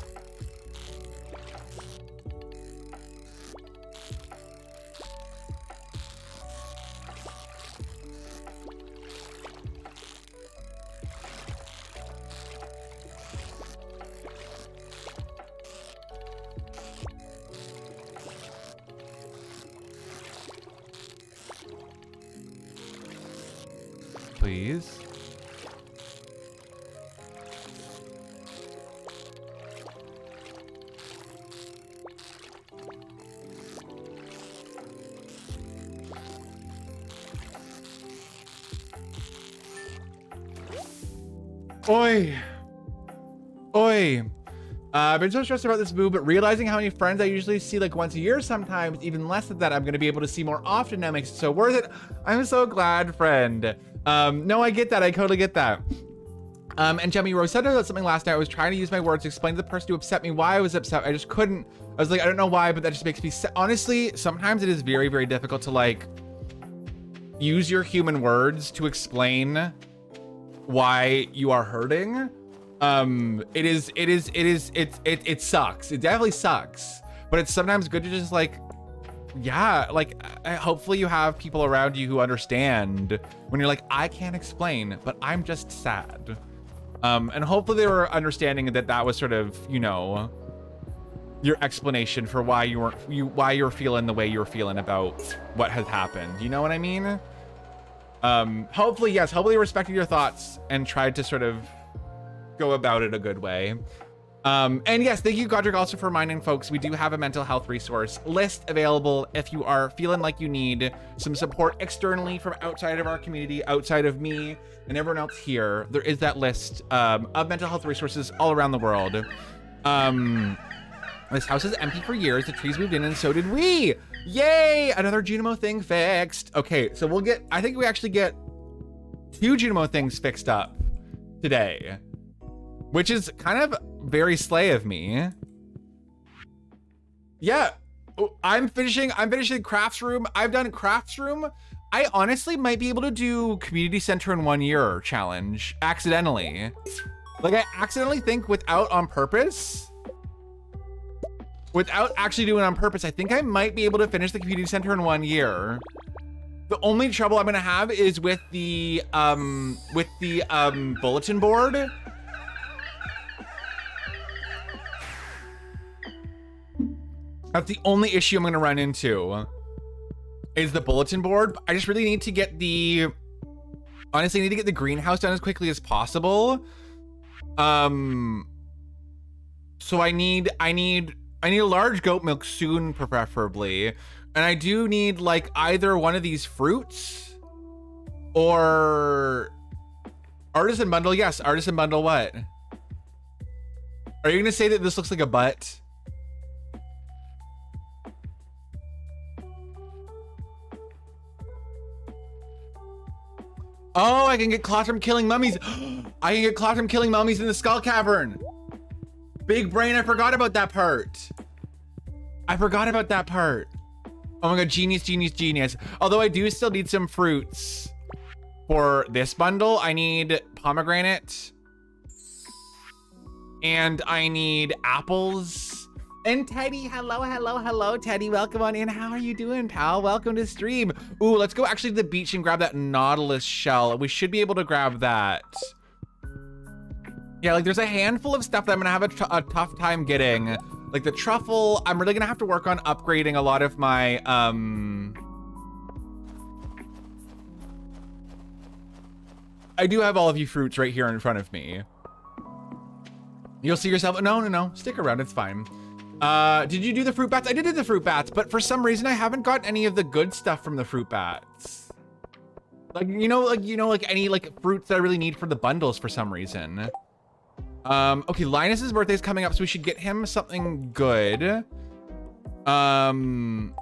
please. Oi. Oi. I've been so stressed about this move, but realizing how many friends I usually see like once a year sometimes, even less than that, I'm gonna be able to see more often now makes it so worth it. I'm so glad, friend. No, I get that. I totally get that. And Jemmy Rose said about something last night. I was trying to use my words to explain to the person who upset me why I was upset. I just couldn't. I was like, I don't know why, but that just makes me honestly, sometimes it is very, very difficult to like use your human words to explain why you are hurting. It sucks. It definitely sucks, but it's sometimes good to just like, yeah, like hopefully you have people around you who understand when you're like, I can't explain, but I'm just sad. And hopefully they were understanding that that was sort of, you know, your explanation for why why you're feeling the way you're feeling about what has happened. You know what I mean? Hopefully, yes, hopefully respected your thoughts and tried to sort of go about it a good way. And yes, thank you, Godric, also for reminding folks, we do have a mental health resource list available if you are feeling like you need some support externally from outside of our community, outside of me and everyone else here. There is that list of mental health resources all around the world. This house is empty for years. The trees moved in and so did we. Yay, another Junimo thing fixed. Okay, so we'll get, I think we actually get 2 Junimo things fixed up today, which is kind of very slay of me. Yeah, I'm finishing crafts room. I've done crafts room. I honestly might be able to do community center in 1 year challenge accidentally. Like I accidentally think without on purpose, without actually doing it on purpose, I think I might be able to finish the community center in 1 year. The only trouble I'm gonna have is with the bulletin board. That's the only issue I'm gonna run into is the bulletin board. I just really need to get honestly, I need to get the greenhouse done as quickly as possible. So I need a large goat milk soon, preferably. And I do need like either one of these fruits or artisan bundle. Yes, artisan bundle. What? Are you gonna say that this looks like a butt? Oh, I can get cloth from killing mummies. I can get cloth from killing mummies in the skull cavern. Big brain, I forgot about that part. I forgot about that part. Oh my god, genius, genius, genius. Although I do still need some fruits for this bundle. I need pomegranate. And I need apples. And Teddy, hello, hello, hello, Teddy. Welcome on in. How are you doing, pal? Welcome to stream. Ooh, let's go actually to the beach and grab that Nautilus shell. We should be able to grab that. Yeah, like there's a handful of stuff that I'm gonna have a tough time getting. Like the truffle, I'm really gonna have to work on upgrading a lot of my, I do have all of you fruits right here in front of me. You'll see yourself, no, stick around, it's fine. Did you do the fruit bats? I did do the fruit bats, but for some reason I haven't got any of the good stuff from the fruit bats. Like, like any like fruits that I really need for the bundles for some reason. Okay, Linus's birthday is coming up, so we should get him something good. And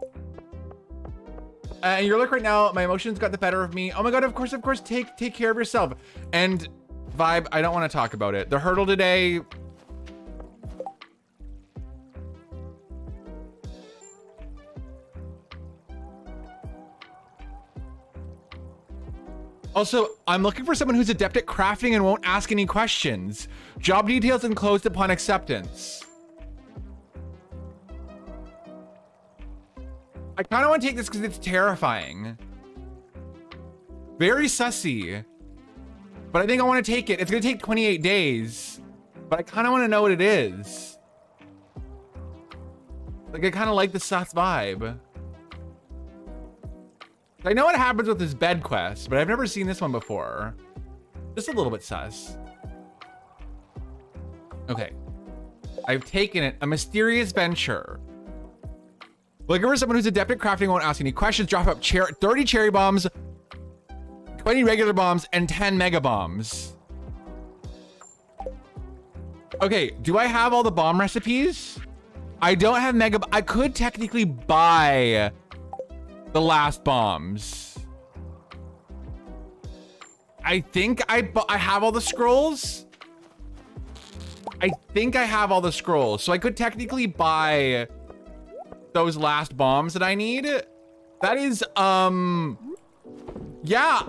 you're like right now, my emotions got the better of me. Oh my god, of course, take care of yourself. And Vibe, I don't want to talk about it. The hurdle today. Also, I'm looking for someone who's adept at crafting and won't ask any questions. Job details enclosed upon acceptance. I kind of want to take this because it's terrifying. Very sussy. But I think I want to take it. It's going to take 28 days. But I kind of want to know what it is. Like, I kind of like the sus vibe. I know what happens with this bed quest, but I've never seen this one before. Just a little bit sus. Okay. I've taken it. A mysterious venture. Looking for someone who's adept at crafting, won't ask any questions. Drop up 30 cherry bombs, 20 regular bombs, and 10 mega bombs. Okay, do I have all the bomb recipes? I don't have mega. I could technically buy the last bombs. I think I have all the scrolls. I think I have all the scrolls, so I could technically buy those last bombs that I need. That is, yeah.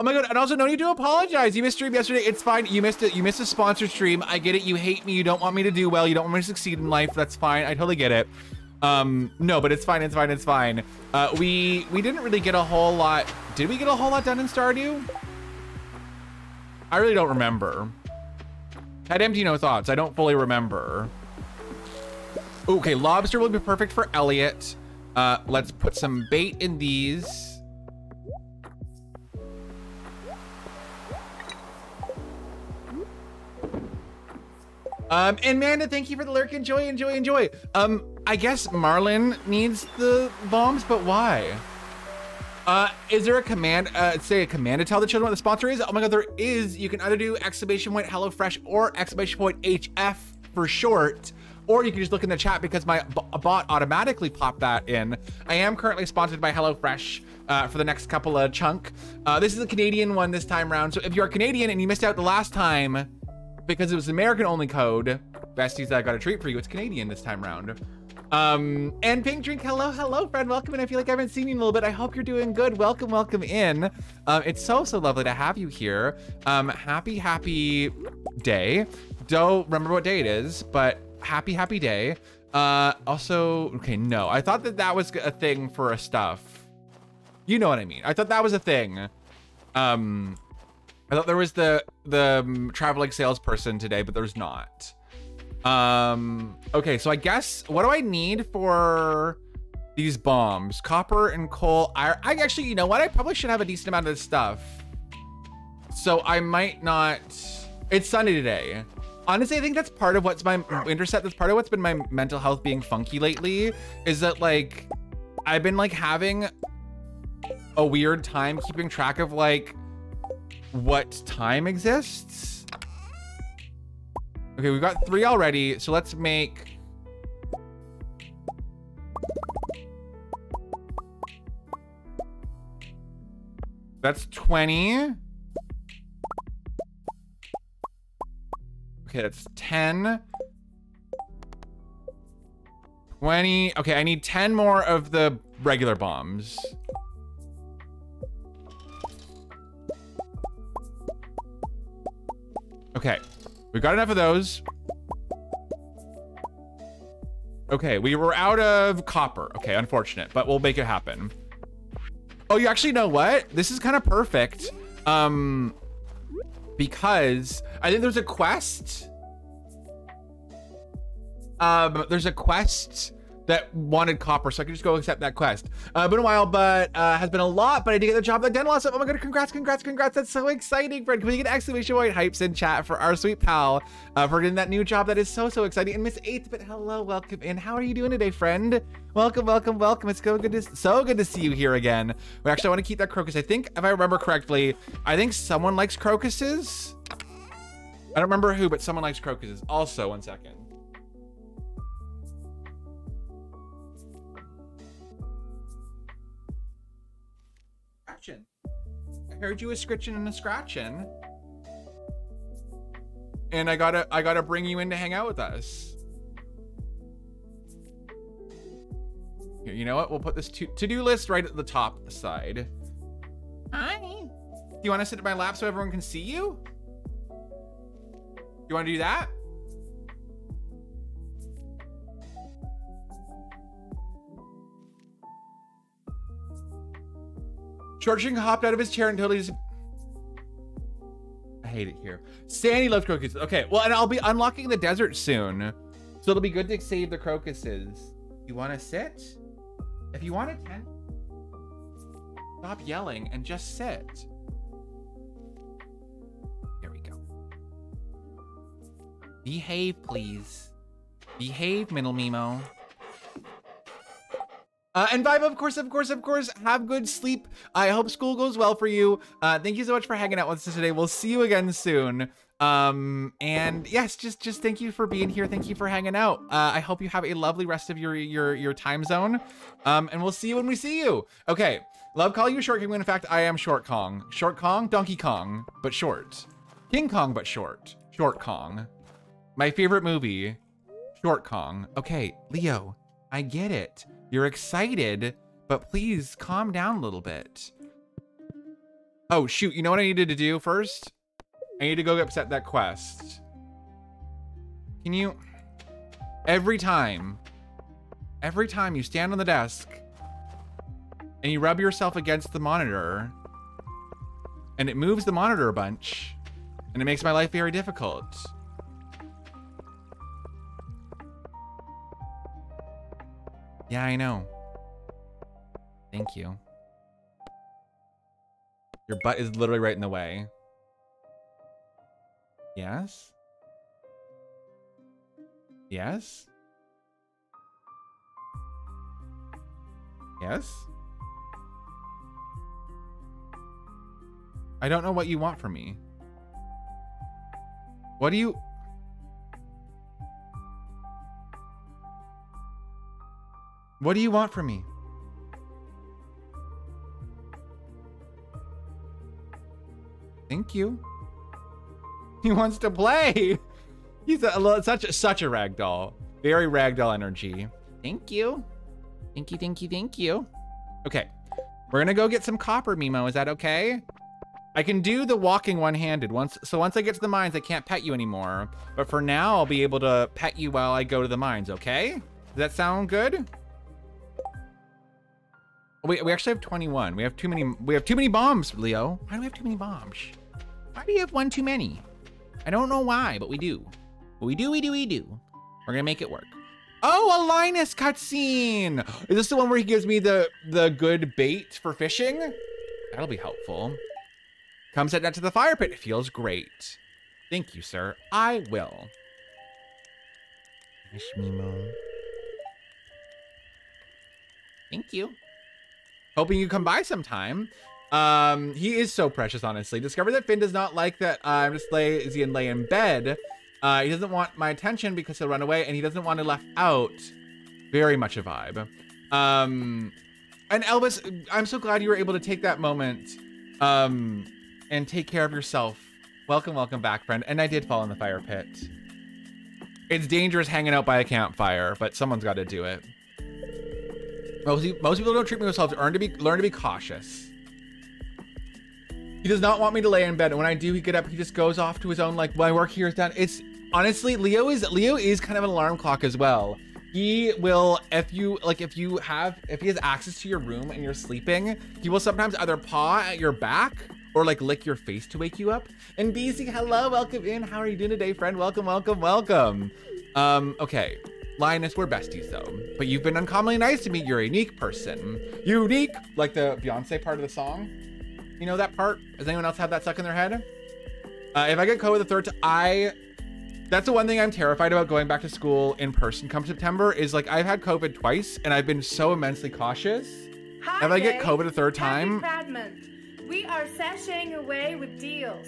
Oh my god, and also no need to apologize. You missed stream yesterday. It's fine. You missed it. You missed a sponsored stream. I get it. You hate me. You don't want me to do well. You don't want me to succeed in life. That's fine. I totally get it. No, but it's fine. It's fine. It's fine. We didn't really get a whole lot. Did we get a whole lot done in Stardew? I really don't remember. Had empty no thoughts. I don't fully remember. Okay, lobster will be perfect for Elliot. Let's put some bait in these. And Manda, thank you for the lurk. Enjoy. I guess Marlin needs the bombs, but why? Is there a command, say a command to tell the children what the sponsor is? Oh my god, there is. You can either do !HelloFresh or !HF for short, or you can just look in the chat because my bot automatically popped that in. I am currently sponsored by HelloFresh for the next couple of chunk. This is a Canadian one this time around. So if you're Canadian and you missed out the last time, because it was American only code, besties, I got a treat for you. It's Canadian this time round. And Pink Drink, hello friend, welcome in. I feel like I haven't seen you in a little bit. I hope you're doing good. Welcome in. It's so lovely to have you here. Happy day. Don't remember what day it is, but happy day. Also, okay, no, I thought that was a thing for a stuff. You know what I mean? I thought that was a thing. I thought there was the traveling salesperson today, but there's not. Okay, so I guess, what do I need for these bombs? Copper and coal. I actually, you know what? I probably should have a decent amount of this stuff. So I might not, it's sunny today. Honestly, I think that's part of what's my intercept. That's part of what's been my mental health being funky lately, is that like, I've been like having a weird time keeping track of like, what time exists. Okay, we've got 3 already, so let's make that's 20. Okay, that's 10, 20. Okay, I need 10 more of the regular bombs. Okay, we got enough of those. Okay, we were out of copper. Okay, unfortunate, but we'll make it happen. Oh, you actually know what? This is kind of perfect. Because I think there's a quest. There's a quest that wanted copper, so I can just go accept that quest. Been a while, but has been a lot, but I did get the job that done lots of. Oh my god, congrats. That's so exciting, friend. Can we get exclamation point hypes in chat for our sweet pal for getting that new job? That is so exciting. And Miss 8th, but hello, welcome in. How are you doing today, friend? Welcome. It's so good to see you here again. We actually want to keep that crocus. I think, if I remember correctly, I think someone likes crocuses. I don't remember who, but someone likes crocuses. Also, one second. I heard you a scritching and a scratching, and I gotta bring you in to hang out with us. Here, you know what? We'll put this to-do list right at the top side. Hi. Do you want to sit at my lap so everyone can see you? You want to do that? Georgian hopped out of his chair and totally just... I hate it here. Sandy loves cookies. Okay, well, and I'll be unlocking the desert soon. So it'll be good to save the crocuses. You want to sit? If you want to tent, stop yelling and just sit. There we go. Behave, please. Behave, Middle Mimo. And Vibe, of course, have good sleep. I hope school goes well for you. Thank you so much for hanging out with us today. We'll see you again soon. And yes, just thank you for being here. Thank you for hanging out. I hope you have a lovely rest of your time zone. And we'll see you when we see you. Okay, love calling you Short King when in fact I am Short Kong. Short Kong, Donkey Kong, but short. King Kong, but short. Short Kong. My favorite movie, Short Kong. Okay, Leo, I get it. You're excited, but please calm down a little bit. Oh shoot, you know what I needed to do first? I need to go upset that quest. Can you, every time you stand on the desk and you rub yourself against the monitor and it moves the monitor a bunch and it makes my life very difficult. Yeah, I know. Thank you. Your butt is literally right in the way. Yes? Yes? Yes? I don't know what you want from me. What do you... What do you want from me? Thank you. He wants to play. He's such a ragdoll. Very ragdoll energy. Thank you. Thank you, thank you, thank you. Okay, we're gonna go get some copper, Mimo. Is that okay? I can do the walking one-handed. Once I get to the mines, I can't pet you anymore. But for now, I'll be able to pet you while I go to the mines, okay? Does that sound good? We actually have 21. We have too many bombs, Leo. Why do we have too many bombs? Why do you have one too many? I don't know why, but we do. But we do. We're gonna make it work. Oh, a Linus cutscene! Is this the one where he gives me the good bait for fishing? That'll be helpful. Come set that to the fire pit. It feels great. Thank you, sir. I will. Yes, Mimo. Thank you. Hoping you come by sometime. He is so precious, honestly. Discover that Finn does not like that I'm just lazy and lay in bed. He doesn't want my attention because he'll run away, and he doesn't want to left out. Very much a vibe. And Elvis, I'm so glad you were able to take that moment and take care of yourself. Welcome back, friend. And I did fall in the fire pit. It's dangerous hanging out by a campfire, but someone's got to do it. Most people don't treat me themselves. Learn to be cautious. He does not want me to lay in bed, and when I do, he get up. He just goes off to his own. Like, my work here is done. It's honestly, Leo is kind of an alarm clock as well. He will, if he has access to your room and you're sleeping, he will sometimes either paw at your back or like lick your face to wake you up. And BC, hello, welcome in. How are you doing today, friend? Welcome. Okay. Linus, we're besties though, but you've been uncommonly nice to me. You're a unique person. Unique, like the Beyonce part of the song. You know that part? Does anyone else have that stuck in their head? If I get COVID the third time, that's the one thing I'm terrified about going back to school in person come September is like I've had COVID twice and I've been so immensely cautious. Hi, if I get COVID a third time. We are sashaying away with deals.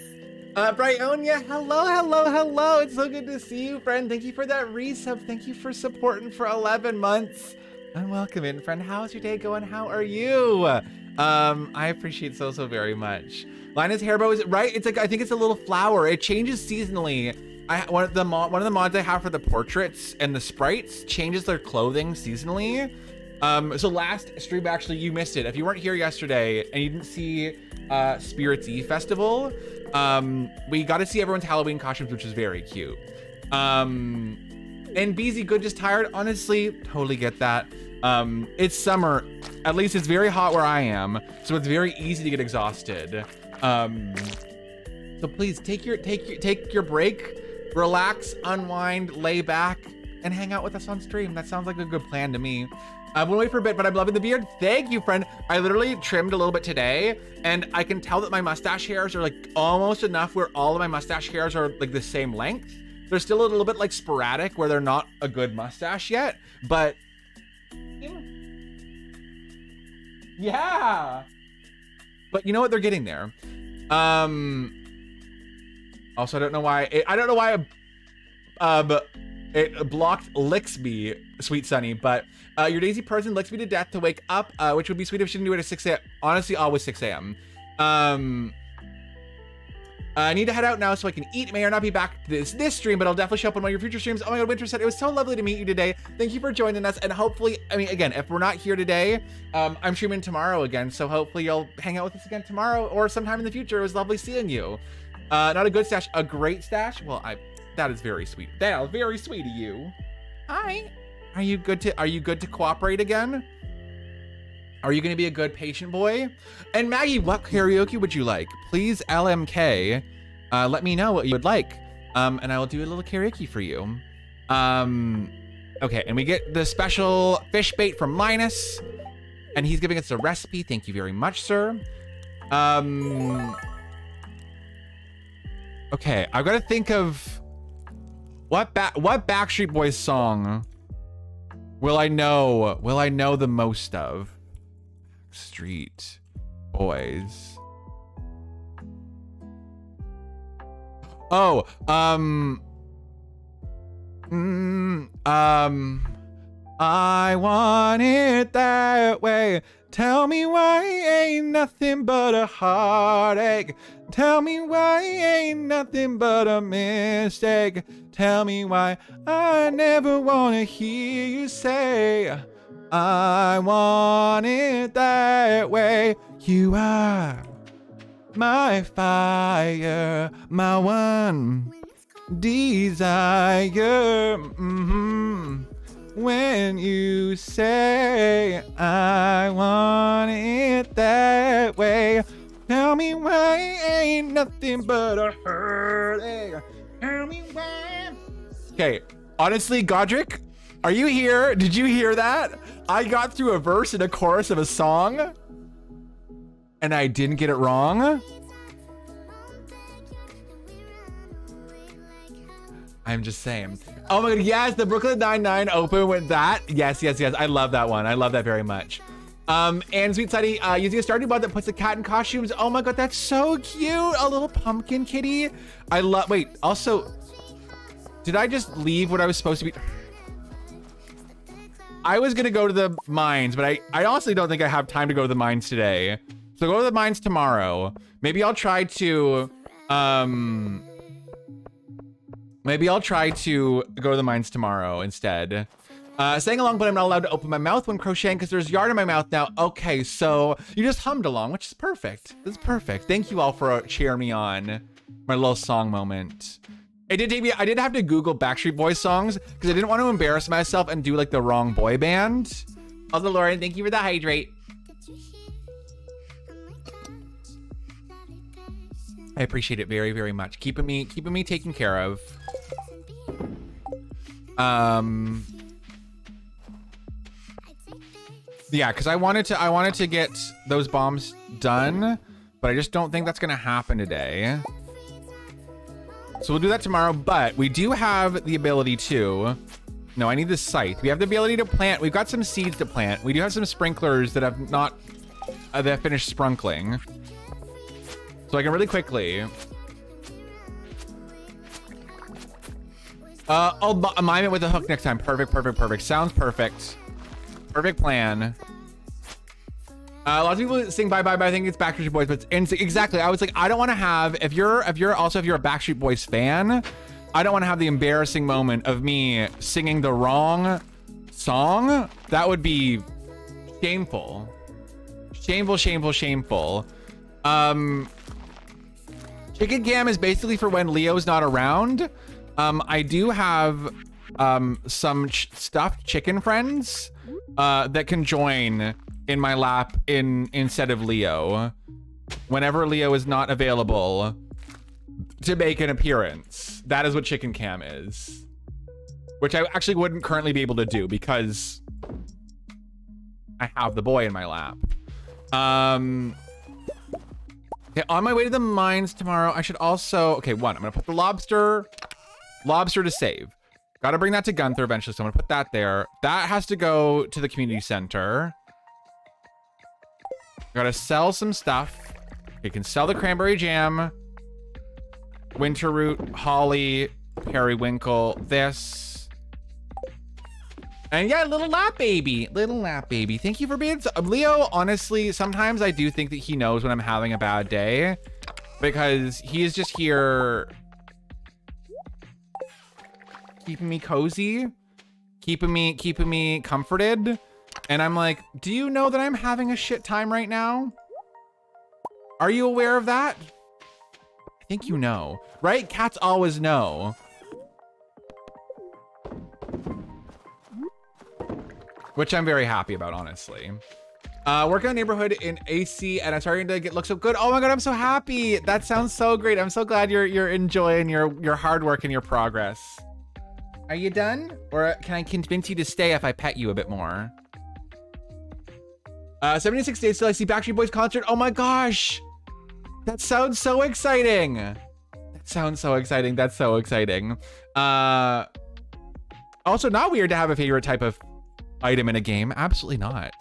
Bryonia, hello. It's so good to see you, friend. Thank you for that resub. Thank you for supporting for 11 months. And welcome in, friend. How's your day going? How are you? I appreciate so very much. Linus Hairbow is right. It's like, I think it's a little flower. It changes seasonally. One of the mods I have for the portraits and the sprites changes their clothing seasonally. So last stream, actually, you missed it. If you weren't here yesterday and you didn't see Spirits Eve Festival, we got to see everyone's Halloween costumes, which is very cute. And BZ Good Just Tired, honestly, totally get that. It's summer. At least it's very hot where I am, so it's very easy to get exhausted. So please take your break, relax, unwind, lay back, and hang out with us on stream. That sounds like a good plan to me. We'll wait for a bit, but I'm loving the beard. Thank you, friend. I literally trimmed a little bit today, and I can tell that my mustache hairs are like almost enough where all of my mustache hairs are like the same length. They're still a little bit like sporadic where they're not a good mustache yet, but yeah. But you know what? They're getting there. Also, I don't know why it blocked Lixby, Sweet Sunny, but your Daisy person licks me to death to wake up, which would be sweet if she didn't do it at 6 a.m. Honestly, always 6 a.m. I need to head out now so I can eat. May or not be back to this stream, but I'll definitely show up on one of your future streams. Oh my God, Winter said it was so lovely to meet you today. Thank you for joining us, and hopefully, I mean, again, if we're not here today, I'm streaming tomorrow again, so hopefully you'll hang out with us again tomorrow or sometime in the future. It was lovely seeing you. Not a good stash, a great stash. Well, that is very sweet. That is very sweet of you. Hi. Are you good to cooperate again? Are you gonna be a good patient boy? And Maggie, what karaoke would you like? Please LMK, let me know what you would like. And I will do a little karaoke for you. Okay, and we get the special fish bait from Linus, and he's giving us a recipe. Thank you very much, sir. Okay, I've got to think of what Backstreet Boys song will I know the most of? Backstreet Boys. Oh, I want it that way. Tell me why ain't nothing but a heartache. Tell me why ain't nothing but a mistake. Tell me why I never wanna hear you say I want it that way. You are my fire, my one desire. When you say I want it that way, tell me why ain't nothing but a heartache. Tell me why. Okay, honestly, Godric, are you here? Did you hear that? I got through a verse and a chorus of a song, and I didn't get it wrong. I'm just saying. Oh my God, yes, the Brooklyn Nine-Nine open with that. Yes. I love that one. I love that very much. And Sweet Sunny, using a Stardew bot that puts the cat in costumes. Oh my God, that's so cute. A little pumpkin kitty. I love, wait, also, did I just leave what I was supposed to be? I was gonna go to the mines, but I honestly don't think I have time to go to the mines today. So go to the mines tomorrow. Maybe I'll try to, maybe I'll try to go to the mines tomorrow instead. Saying along, but I'm not allowed to open my mouth when crocheting because there's yarn in my mouth now. Okay, so you just hummed along, which is perfect. This is perfect. Thank you all for cheering me on. My little song moment. It did take me, I did have to Google Backstreet Boys songs because I didn't want to embarrass myself and do like the wrong boy band. Also, Lauren, thank you for the hydrate. I appreciate it very, very much. Keeping me taken care of. Yeah, because I wanted to get those bombs done, but I just don't think that's gonna happen today. So we'll do that tomorrow, but we do have the ability to, no, I need the scythe. We have the ability to plant. We've got some seeds to plant. We do have some sprinklers that have not, that have finished sprinkling. So I can really quickly. I'll mime it with a hook next time. Perfect. Sounds perfect. Perfect plan. Lots of people sing bye bye bye. I think it's Backstreet Boys, but it's exactly. I was like, I don't want to have, if you're a Backstreet Boys fan, I don't want to have the embarrassing moment of me singing the wrong song. That would be shameful. Shameful. Chicken Cam is basically for when Leo's not around. I do have some stuffed chicken friends that can join in my lap instead of Leo whenever Leo is not available to make an appearance. That is what Chicken Cam is. which I actually wouldn't currently be able to do because I have the boy in my lap. Okay, on my way to the mines tomorrow, I should also, okay, one, I'm gonna put the lobster to save. Gotta bring that to Gunther eventually, so I'm gonna put that there. That has to go to the community center. Gotta sell some stuff. You can sell the cranberry jam, winter root, holly, periwinkle, this. And yeah, little lap baby. Thank you for being so, Leo, honestly, sometimes I do think that he knows when I'm having a bad day because he is just here keeping me cozy, keeping me comforted. And I'm like, do you know that I'm having a shit time right now? Are you aware of that? I think you know, right? Cats always know. Which I'm very happy about, honestly. Working on neighborhood in AC and I'm starting to look so good. Oh my God, I'm so happy. That sounds so great. I'm so glad you're enjoying your hard work and your progress. Are you done? Or can I convince you to stay if I pet you a bit more? 76 days till I see Backstreet Boys concert. Oh my gosh. That sounds so exciting. That sounds so exciting. That's so exciting. Also not weird to have a favorite type of item in a game. Absolutely not.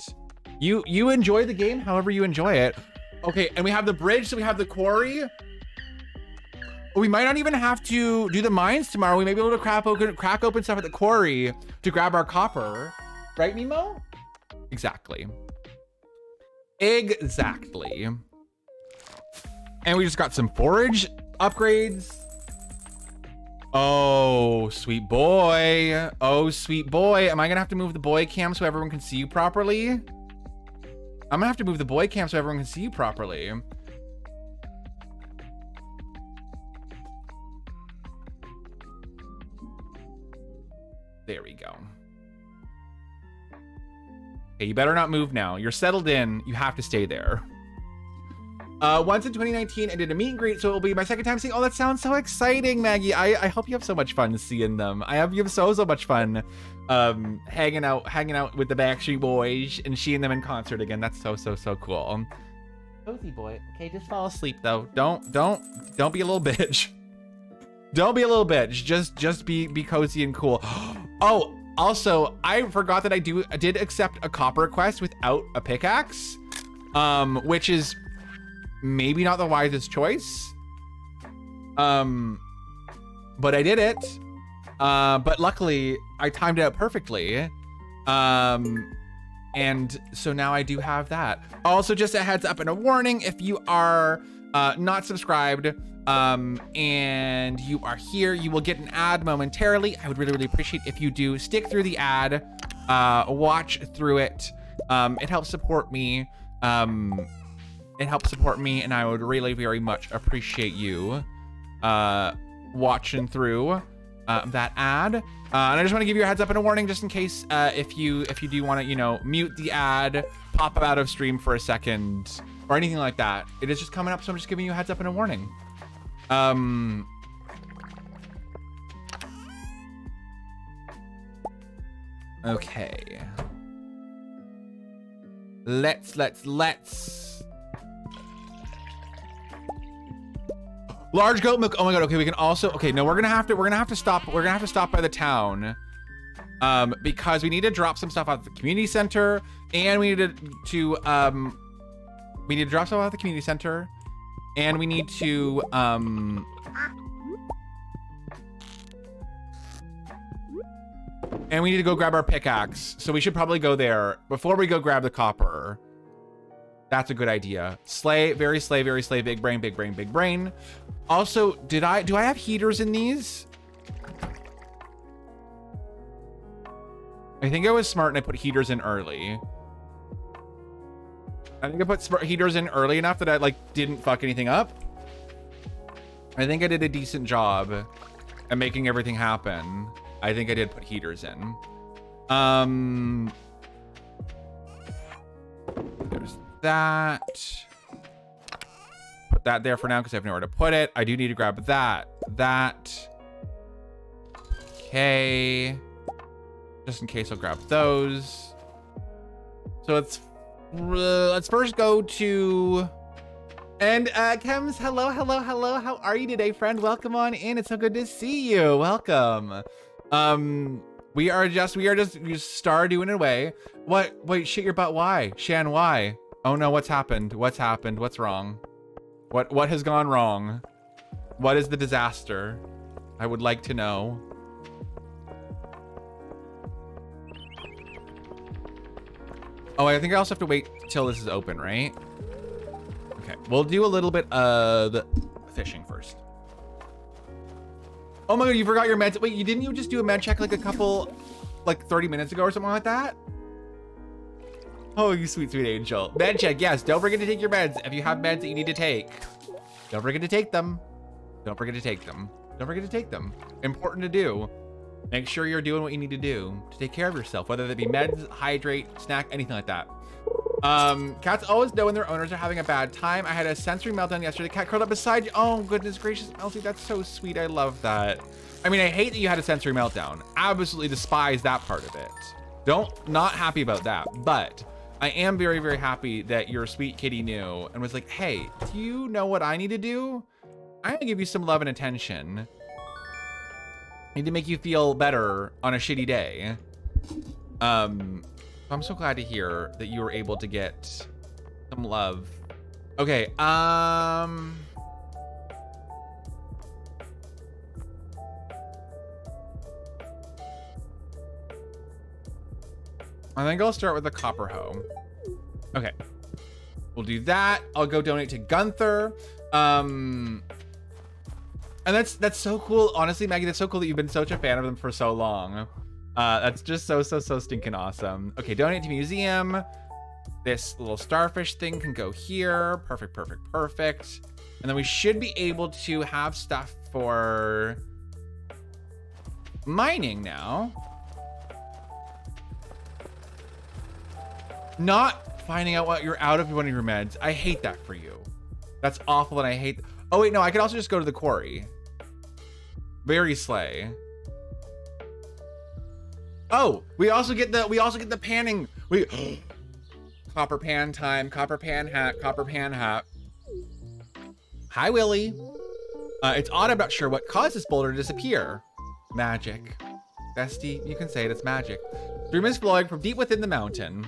You enjoy the game however you enjoy it. Okay, and we have the bridge, so we have the quarry. We might not even have to do the mines tomorrow. We may be able to crack open stuff at the quarry to grab our copper. Right, Mimo? Exactly. Exactly. And we just got some forage upgrades. Oh, sweet boy. Oh, sweet boy. Am I gonna have to move the boy cam so everyone can see you properly? I'm gonna have to move the boy cam so everyone can see you properly. There we go. Okay, you better not move now. You're settled in. You have to stay there. Once in 2019, I did a meet and greet, so it'll be my second time seeing. Oh, that sounds so exciting, Maggie. I hope you have so much fun seeing them. You have so much fun hanging out with the Backstreet Boys and seeing them in concert again. That's so cool. Cozy boy. Okay, just fall asleep though. Don't be a little bitch. Don't be a little bitch. Just be cozy and cool. Oh, also, I forgot that I did accept a copper quest without a pickaxe, which is maybe not the wisest choice. But I did it. But luckily I timed it out perfectly. And so now I do have that. Also, just a heads up and a warning, if you are not subscribed and you are here, you will get an ad momentarily. I would really appreciate if you do stick through the ad, watch through it. It helps support me. It helps support me, and I would really very much appreciate you watching through that ad. And I just want to give you a heads up and a warning, just in case if you do want to, you know, mute the ad, pop out of stream for a second, or anything like that. It is just coming up, so I'm just giving you a heads up and a warning. Okay. Let's. Large goat milk. Oh my god. Okay, we can also. Okay, no, we're gonna have to stop. We're gonna have to stop by the town, because we need to drop some stuff out at the community center, and we need to drop stuff out at the community center, and we need to go grab our pickaxe. So we should probably go there before we go grab the copper. That's a good idea. Slay, very slay, big brain. Also, do I have heaters in these? I think I was smart and I put heaters in early. I think I put heaters in early enough that I like didn't fuck anything up. I think I did a decent job at making everything happen. I think I did put heaters in. There's that. Put that there for now because I have nowhere to put it. I do need to grab that. Okay. Just in case I'll grab those. So let's first go to... And Kems, hello. How are you today, friend? Welcome on in. It's so good to see you. Welcome. We are just star doing it away. What? Wait, shit your butt. Why? Shan, why? Oh no, what's happened? What's happened? What's wrong? What has gone wrong? What is the disaster? I would like to know. Oh, I think I also have to wait till this is open, right? Okay, we'll do a little bit of fishing first. Oh my god, you forgot your meds. Wait, didn't you just do a med check like a couple, like 30 minutes ago or something like that? Oh, you sweet, sweet angel. Med check, yes. Don't forget to take your meds if you have meds that you need to take. Don't forget to take them. Don't forget to take them. Don't forget to take them. Important to do. Make sure you're doing what you need to do to take care of yourself, whether that be meds, hydrate, snack, anything like that. Cats always know when their owners are having a bad time. I had a sensory meltdown yesterday. The cat curled up beside you. Oh, goodness gracious, Elsie, that's so sweet. I love that. I mean, I hate that you had a sensory meltdown. Absolutely despise that part of it. Not happy about that, but I am very, very happy that your sweet kitty knew and was like, hey, do you know what I need to do? I'm gonna give you some love and attention. I need to make you feel better on a shitty day. I'm so glad to hear that you were able to get some love. Okay, I think I'll start with the copper hoe. Okay, we'll do that. I'll go donate to Gunther. And that's so cool. Honestly, Maggie, that's so cool that you've been such a fan of them for so long. That's just so stinking awesome. Okay, donate to museum. This little starfish thing can go here. Perfect. And then we should be able to have stuff for mining now. Not finding out what you're out of one of your meds. I hate that for you. That's awful, and I hate... Oh wait, no, I could also just go to the quarry. Very slay. Oh, we also get the panning. Copper pan time, copper pan hat. Hi, Willie. It's odd, I'm not sure what caused this boulder to disappear. Magic. Bestie, you can say it, it's magic. Stream is flowing from deep within the mountain.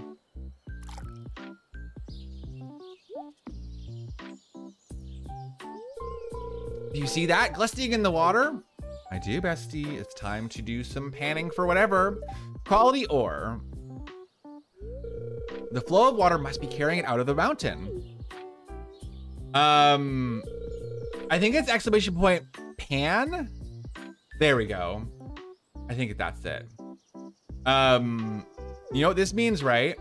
Do you see that glistening in the water? I do, bestie. It's time to do some panning for whatever. Quality ore. The flow of water must be carrying it out of the mountain. I think it's exclamation point pan. There we go. I think that's it. You know what this means, right?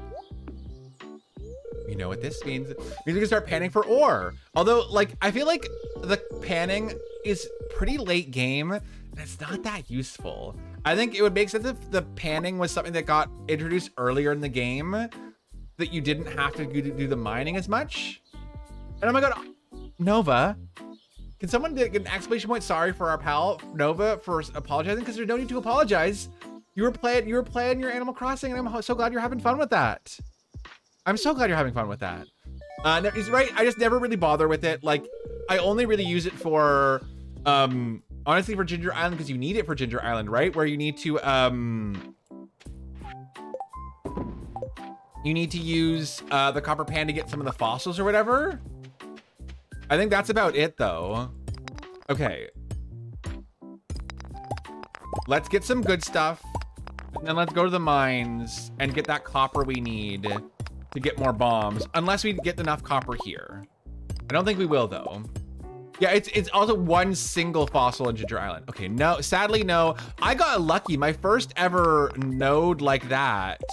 You know what this means? It means we can start panning for ore. Although, like, I feel like the panning is pretty late game, and it's not that useful. I think it would make sense if the panning was something that got introduced earlier in the game, that you didn't have to do the mining as much. And oh my god, Nova, can someone get an exclamation point sorry for our pal Nova for apologizing? Because there's no need to apologize. You were playing your Animal Crossing, and I'm so glad you're having fun with that. I'm so glad you're having fun with that. He's right. I just never really bother with it. Like, I only really use it for, honestly, for Ginger Island, because you need it for Ginger Island, right? Where you need to, use the copper pan to get some of the fossils or whatever. I think that's about it, though. Okay. Let's get some good stuff, and then let's go to the mines and get that copper we need to get more bombs, unless we get enough copper here. I don't think we will, though. Yeah, it's also one single fossil in Ginger Island. Okay, no, sadly, no. I got lucky. My first ever node like that,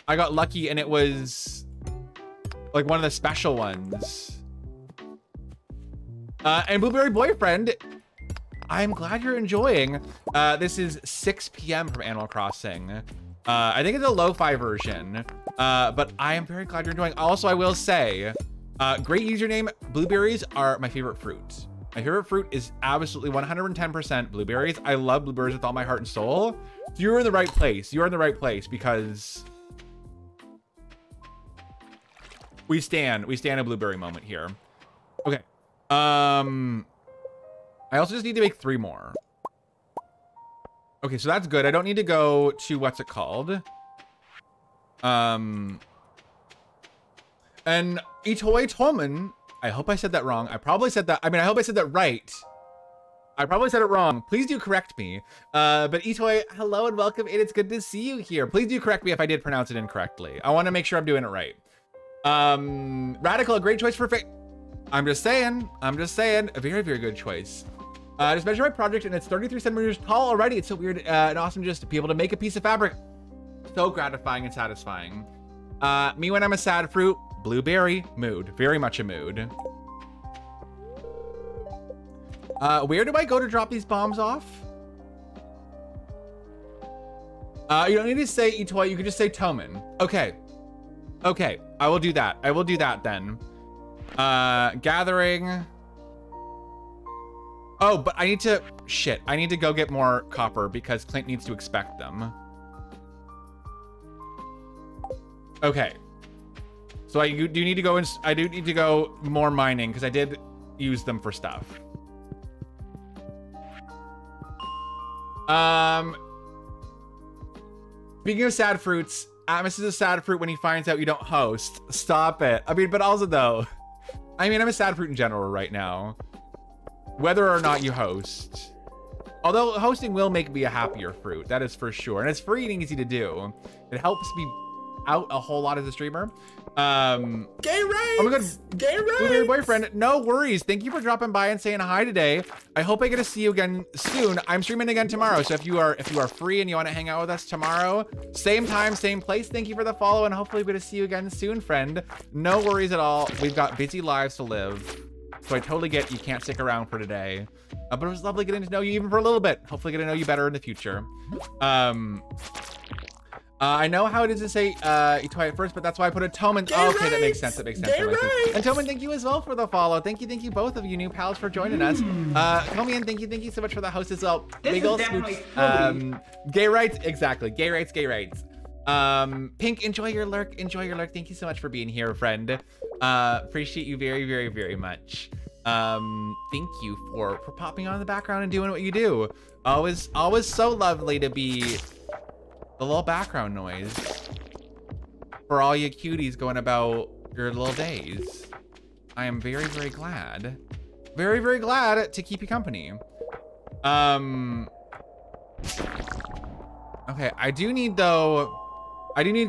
I got lucky, and it was like one of the special ones. And Blueberry Boyfriend, I'm glad you're enjoying. This is 6 p.m. from Animal Crossing. I think it's a lo-fi version, but I am very glad you're enjoying. Also, I will say, great username. Blueberries are my favorite fruit. My favorite fruit is absolutely 110% blueberries. I love blueberries with all my heart and soul. So you're in the right place. You're in the right place because we stand a blueberry moment here. Okay. I also just need to make 3 more. Okay, so that's good. I don't need to go to what's it called? And Itoi Tolman, I hope I said that wrong. I probably said that. I mean, I hope I said that right. I probably said it wrong. Please do correct me. But Itoi, hello and welcome. It's good to see you here. Please do correct me if I did pronounce it incorrectly. I want to make sure I'm doing it right. Radical, a great choice for I'm just saying, a very, very good choice. Just measure my project and it's 33 centimeters tall already. It's so weird and awesome just to be able to make a piece of fabric. So gratifying and satisfying. Me when I'm a sad fruit, blueberry, mood. Very much a mood. Where do I go to drop these bombs off? You don't need to say Itoi, you can just say Toman. Okay. Okay, I will do that. I will do that then. Gathering. Oh, but I need to, shit. I need to go get more copper because Clint needs to expect them. Okay. So I do need to go and I do need to go more mining because I did use them for stuff. Speaking of sad fruits, Atmos is a sad fruit when he finds out you don't host. Stop it. I mean, but also though, I mean, I'm a sad fruit in general right now. Whether or not you host. Although hosting will make me a happier fruit, that is for sure. And it's free and easy to do. It helps me out a whole lot as a streamer. Gay rights! Oh my god, Gay rights! Blueberry boyfriend, no worries. Thank you for dropping by and saying hi today. I hope I get to see you again soon. I'm streaming again tomorrow, so if you are free and you want to hang out with us tomorrow, same time, same place. Thank you for the follow, and hopefully we're gonna see you again soon, friend. No worries at all. We've got busy lives to live. So I totally get you can't stick around for today. But it was lovely getting to know you even for a little bit. Hopefully get to know you better in the future. I know how it is to say Itoi at first, but that's why I put a Toman. Oh, okay, that makes sense. That makes sense. And Toman, thank you as well for the follow. Thank you both of you new pals for joining us. Comian, thank you so much for the host as well. Legal Scoops, gay rights, exactly. Gay rights. Pink, enjoy your lurk. Thank you so much for being here, friend. Appreciate you very, very, very much. Thank you for popping on in the background and doing what you do. Always so lovely to be the little background noise for all you cuties going about your little days. I am very, very glad. Very, very glad to keep you company. Okay, I do need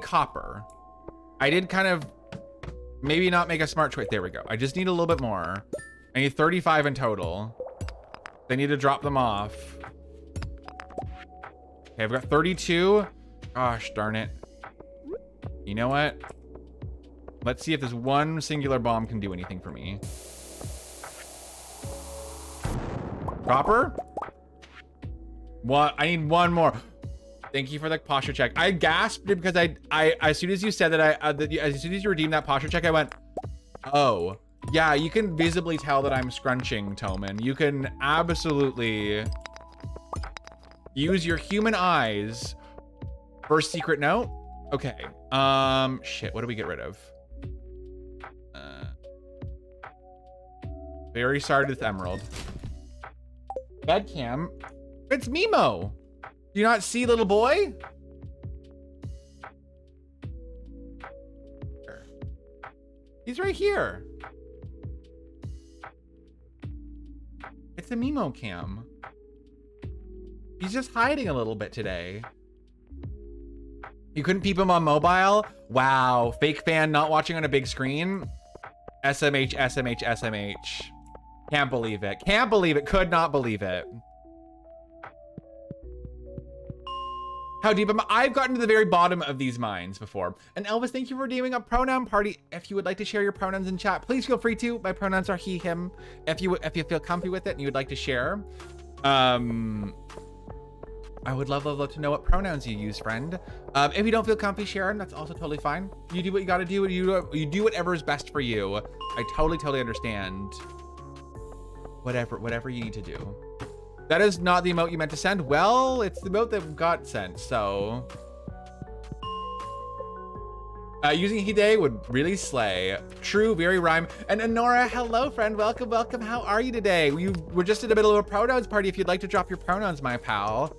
copper. I did kind of maybe not make a smart choice. There we go. I just need a little bit more. I need 35 in total. I need to drop them off. Okay, I've got 32. Gosh darn it. You know what? Let's see if this one singular bomb can do anything for me. Copper? What? I need one more. Thank you for the posture check. I gasped because I as soon as you said that as soon as you redeemed that posture check, I went, oh. Yeah, you can visibly tell that I'm scrunching, Toman. You can absolutely use your human eyes for secret note. Okay. Shit, what do we get rid of? Very sorry with Emerald. Bedcam. It's Mimo. Do you not see little boy? He's right here. It's a Mimo cam. He's just hiding a little bit today. You couldn't peep him on mobile? Wow, fake fan not watching on a big screen? SMH. Can't believe it. Can't believe it. Could not believe it. How deep am I? I've gotten to the very bottom of these mines before. And Elvis, thank you for redeeming a pronoun party. If you would like to share your pronouns in chat, please feel free to. My pronouns are he, him. If you feel comfy with it and you would like to share. I would love to know what pronouns you use, friend. If you don't feel comfy sharing, that's also totally fine. You do what you gotta do, and you do whatever is best for you. I totally understand. whatever you need to do. That is not the emote you meant to send. Well, it's the emote that got sent, so. Using Hide would really slay. True, very rhyme. And Honora, hello, friend. Welcome, welcome. How are you today? We're just in the middle of a pronouns party. If you'd like to drop your pronouns, my pal.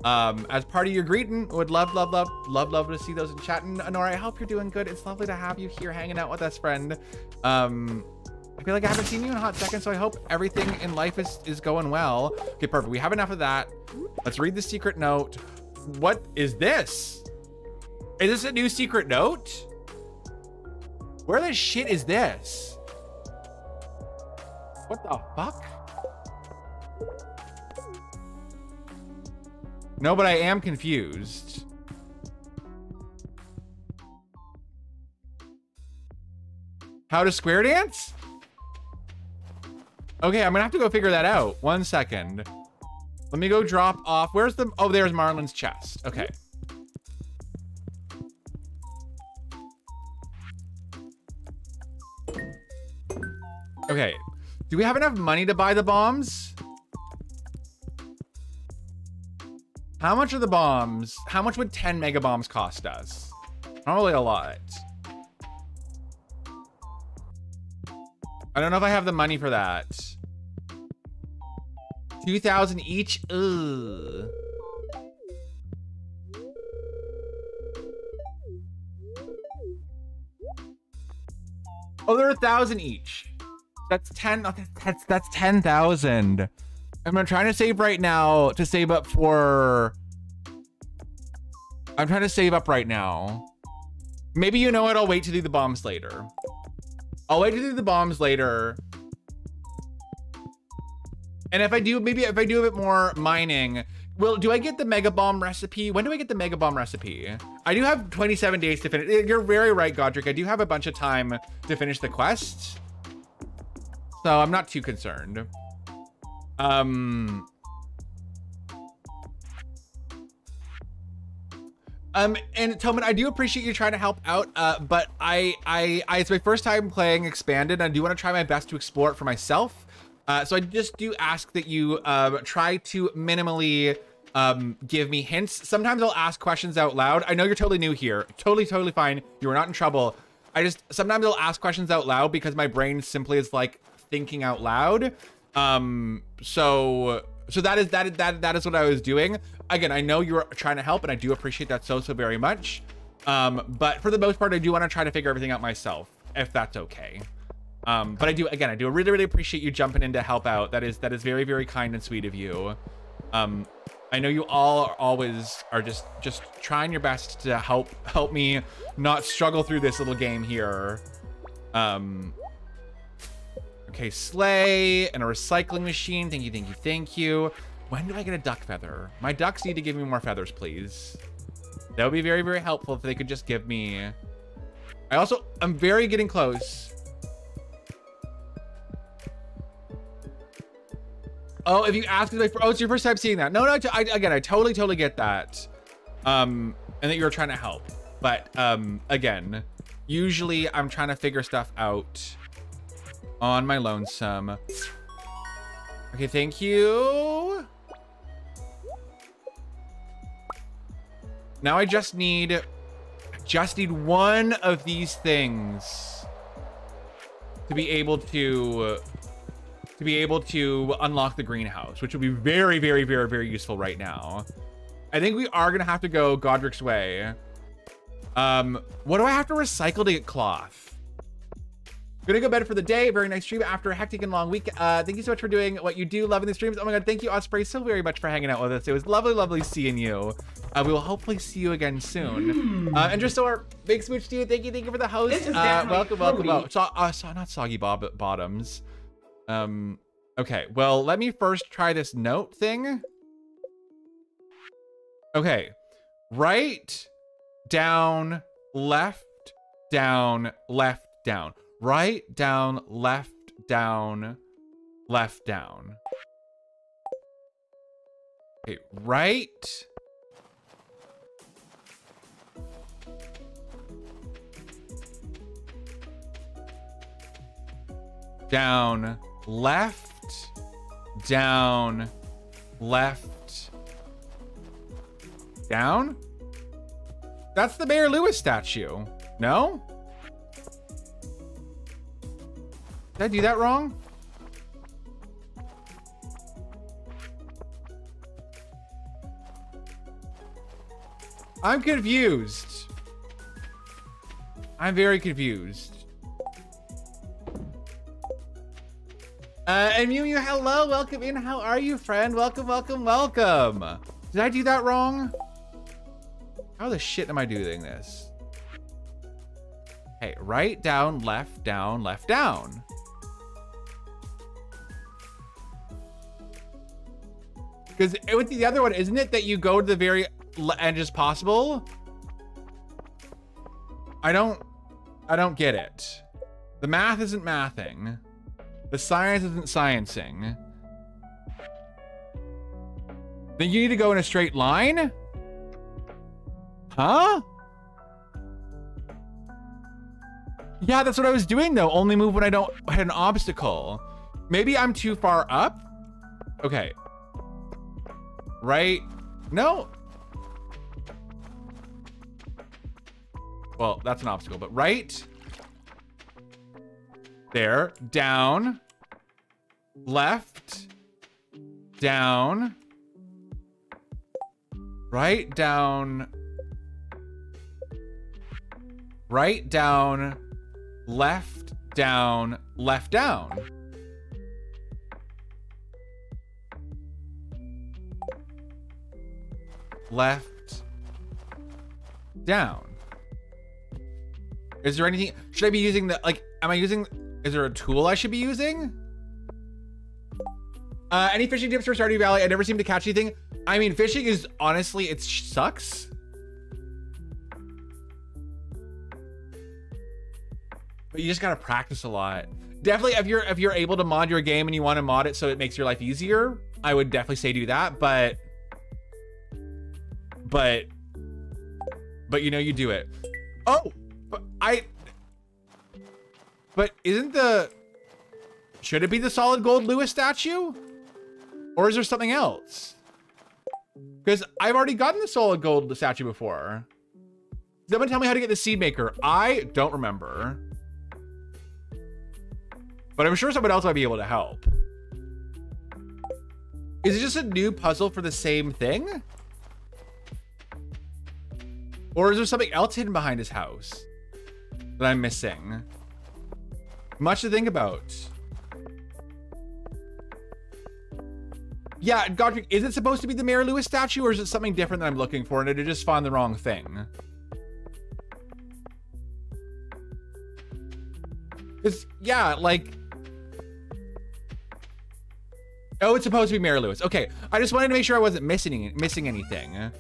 As part of your greeting, would love to see those in chat. And Honora, I hope you're doing good. It's lovely to have you here hanging out with us, friend. I feel like I haven't seen you in a hot second, so I hope everything in life is going well. Okay, perfect. We have enough of that. Let's read the secret note. What is this? Is this a new secret note? Where the shit is this? What the fuck? No, but I am confused. How to square dance? Okay, I'm gonna have to go figure that out. 1 second. Let me go drop off. Where's the, oh, there's Marlon's chest. Okay. Okay, do we have enough money to buy the bombs? How much are the bombs? How much would 10 mega bombs cost us? Probably a lot. I don't know if I have the money for that. 2,000 each? Ugh. Oh, they're 1,000 each. That's 10. That's 10,000. I'm trying to save right now to save up for. I'm trying to save up right now. Maybe you know what? I'll wait to do the bombs later. I'll wait to do the bombs later. And if I do, maybe if I do a bit more mining, well, do I get the mega bomb recipe? When do I get the mega bomb recipe? I do have 27 days to finish. You're very right, Godric. I do have a bunch of time to finish the quest. So I'm not too concerned. And Toman, I do appreciate you trying to help out, but it's my first time playing Expanded, and I do want to try my best to explore it for myself. So I just do ask that you try to minimally give me hints. Sometimes I'll ask questions out loud. I know you're totally new here. Totally fine. You are not in trouble. Sometimes I'll ask questions out loud because my brain simply is like thinking out loud. So that is what I was doing. Again, I know you're trying to help, and I do appreciate that so very much. But for the most part, I do want to try to figure everything out myself, if that's okay. But I do really appreciate you jumping in to help out. That is very kind and sweet of you. I know you all always are just trying your best to help me not struggle through this little game here. Okay, sleigh and a recycling machine. Thank you. When do I get a duck feather? My ducks need to give me more feathers, please. That would be very helpful if they could just give me. I'm getting close. Oh, if you ask, it's your first time seeing that. No, I totally get that. And that you're trying to help. But again, usually I'm trying to figure stuff out on my lonesome. Okay, thank you. Now I just need one of these things to be able to unlock the greenhouse, which would be very useful right now. I think we are gonna have to go Godric's way. What do I have to recycle to get cloth? Gonna go bed for the day. Very nice stream after a hectic and long week. Thank you so much for doing what you do. Loving the streams. Oh my god, thank you, Osprey, so very much for hanging out with us. It was lovely seeing you. We will hopefully see you again soon. And just so our big smooch to you. Thank you for the host. Welcome. Not soggy bottoms. Okay, well, let me first try this note thing. Okay, right, down, left, down, left, down. Right, down, left, down, left, down. Okay, right. Down, left, down, left, down? That's the Mayor Lewis statue. No? Did I do that wrong? I'm confused. I'm very confused. And Mew Mew, hello, welcome in. How are you, friend? Welcome, welcome, welcome. Did I do that wrong? How the shit am I doing this? Hey, right, down, left, down, left, down. Because with the other one, isn't it that you go to the very end as possible? I don't get it. The math isn't mathing. The science isn't sciencing. Then you need to go in a straight line? Huh? Yeah, that's what I was doing though. Only move when I don't hit an obstacle. Maybe I'm too far up? Okay. Right? No. Well, that's an obstacle, but right. There, down, left, down, right, down, right, down, left, down, left, down. Left, down. Is there anything, should I be using the, like, am I using, is there a tool I should be using? Any fishing tips for Stardew Valley? I never seem to catch anything. I mean, fishing is, honestly, it sucks. But you just gotta practice a lot. Definitely, if you're able to mod your game and you want to mod it so it makes your life easier, I would definitely say do that, but you know, you do it. Oh, but isn't the, should it be the solid gold Lewis statue? Or is there something else? Because I've already gotten the solid gold statue before. Someone tell me how to get the seed maker. I don't remember. But I'm sure someone else might be able to help. Is it just a new puzzle for the same thing? Or is there something else hidden behind his house that I'm missing? Much to think about. Yeah, Godric, is it supposed to be the Mayor Lewis statue or is it something different that I'm looking for and I just found the wrong thing? It's, yeah, like... Oh, it's supposed to be Mayor Lewis. Okay, I just wanted to make sure I wasn't missing anything.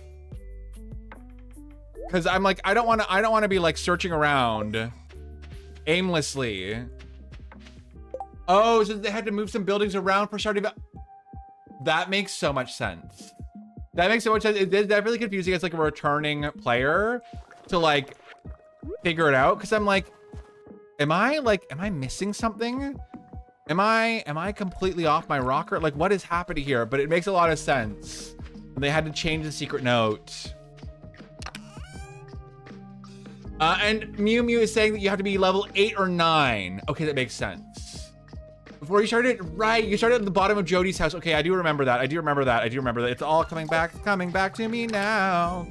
Because I'm like, I don't want to be like searching around aimlessly. Oh, so they had to move some buildings around for Stardew Valley. That makes so much sense. That makes so much sense. It is definitely confusing as like a returning player to like figure it out. Cause I'm like, am I missing something? Am I completely off my rocker? Like what is happening here? But it makes a lot of sense. They had to change the secret note. And Mew Mew is saying that you have to be level 8 or 9. Okay, that makes sense. Before you started, right, you started at the bottom of Jody's house. Okay, I do remember that. I do remember that. It's all coming back to me now.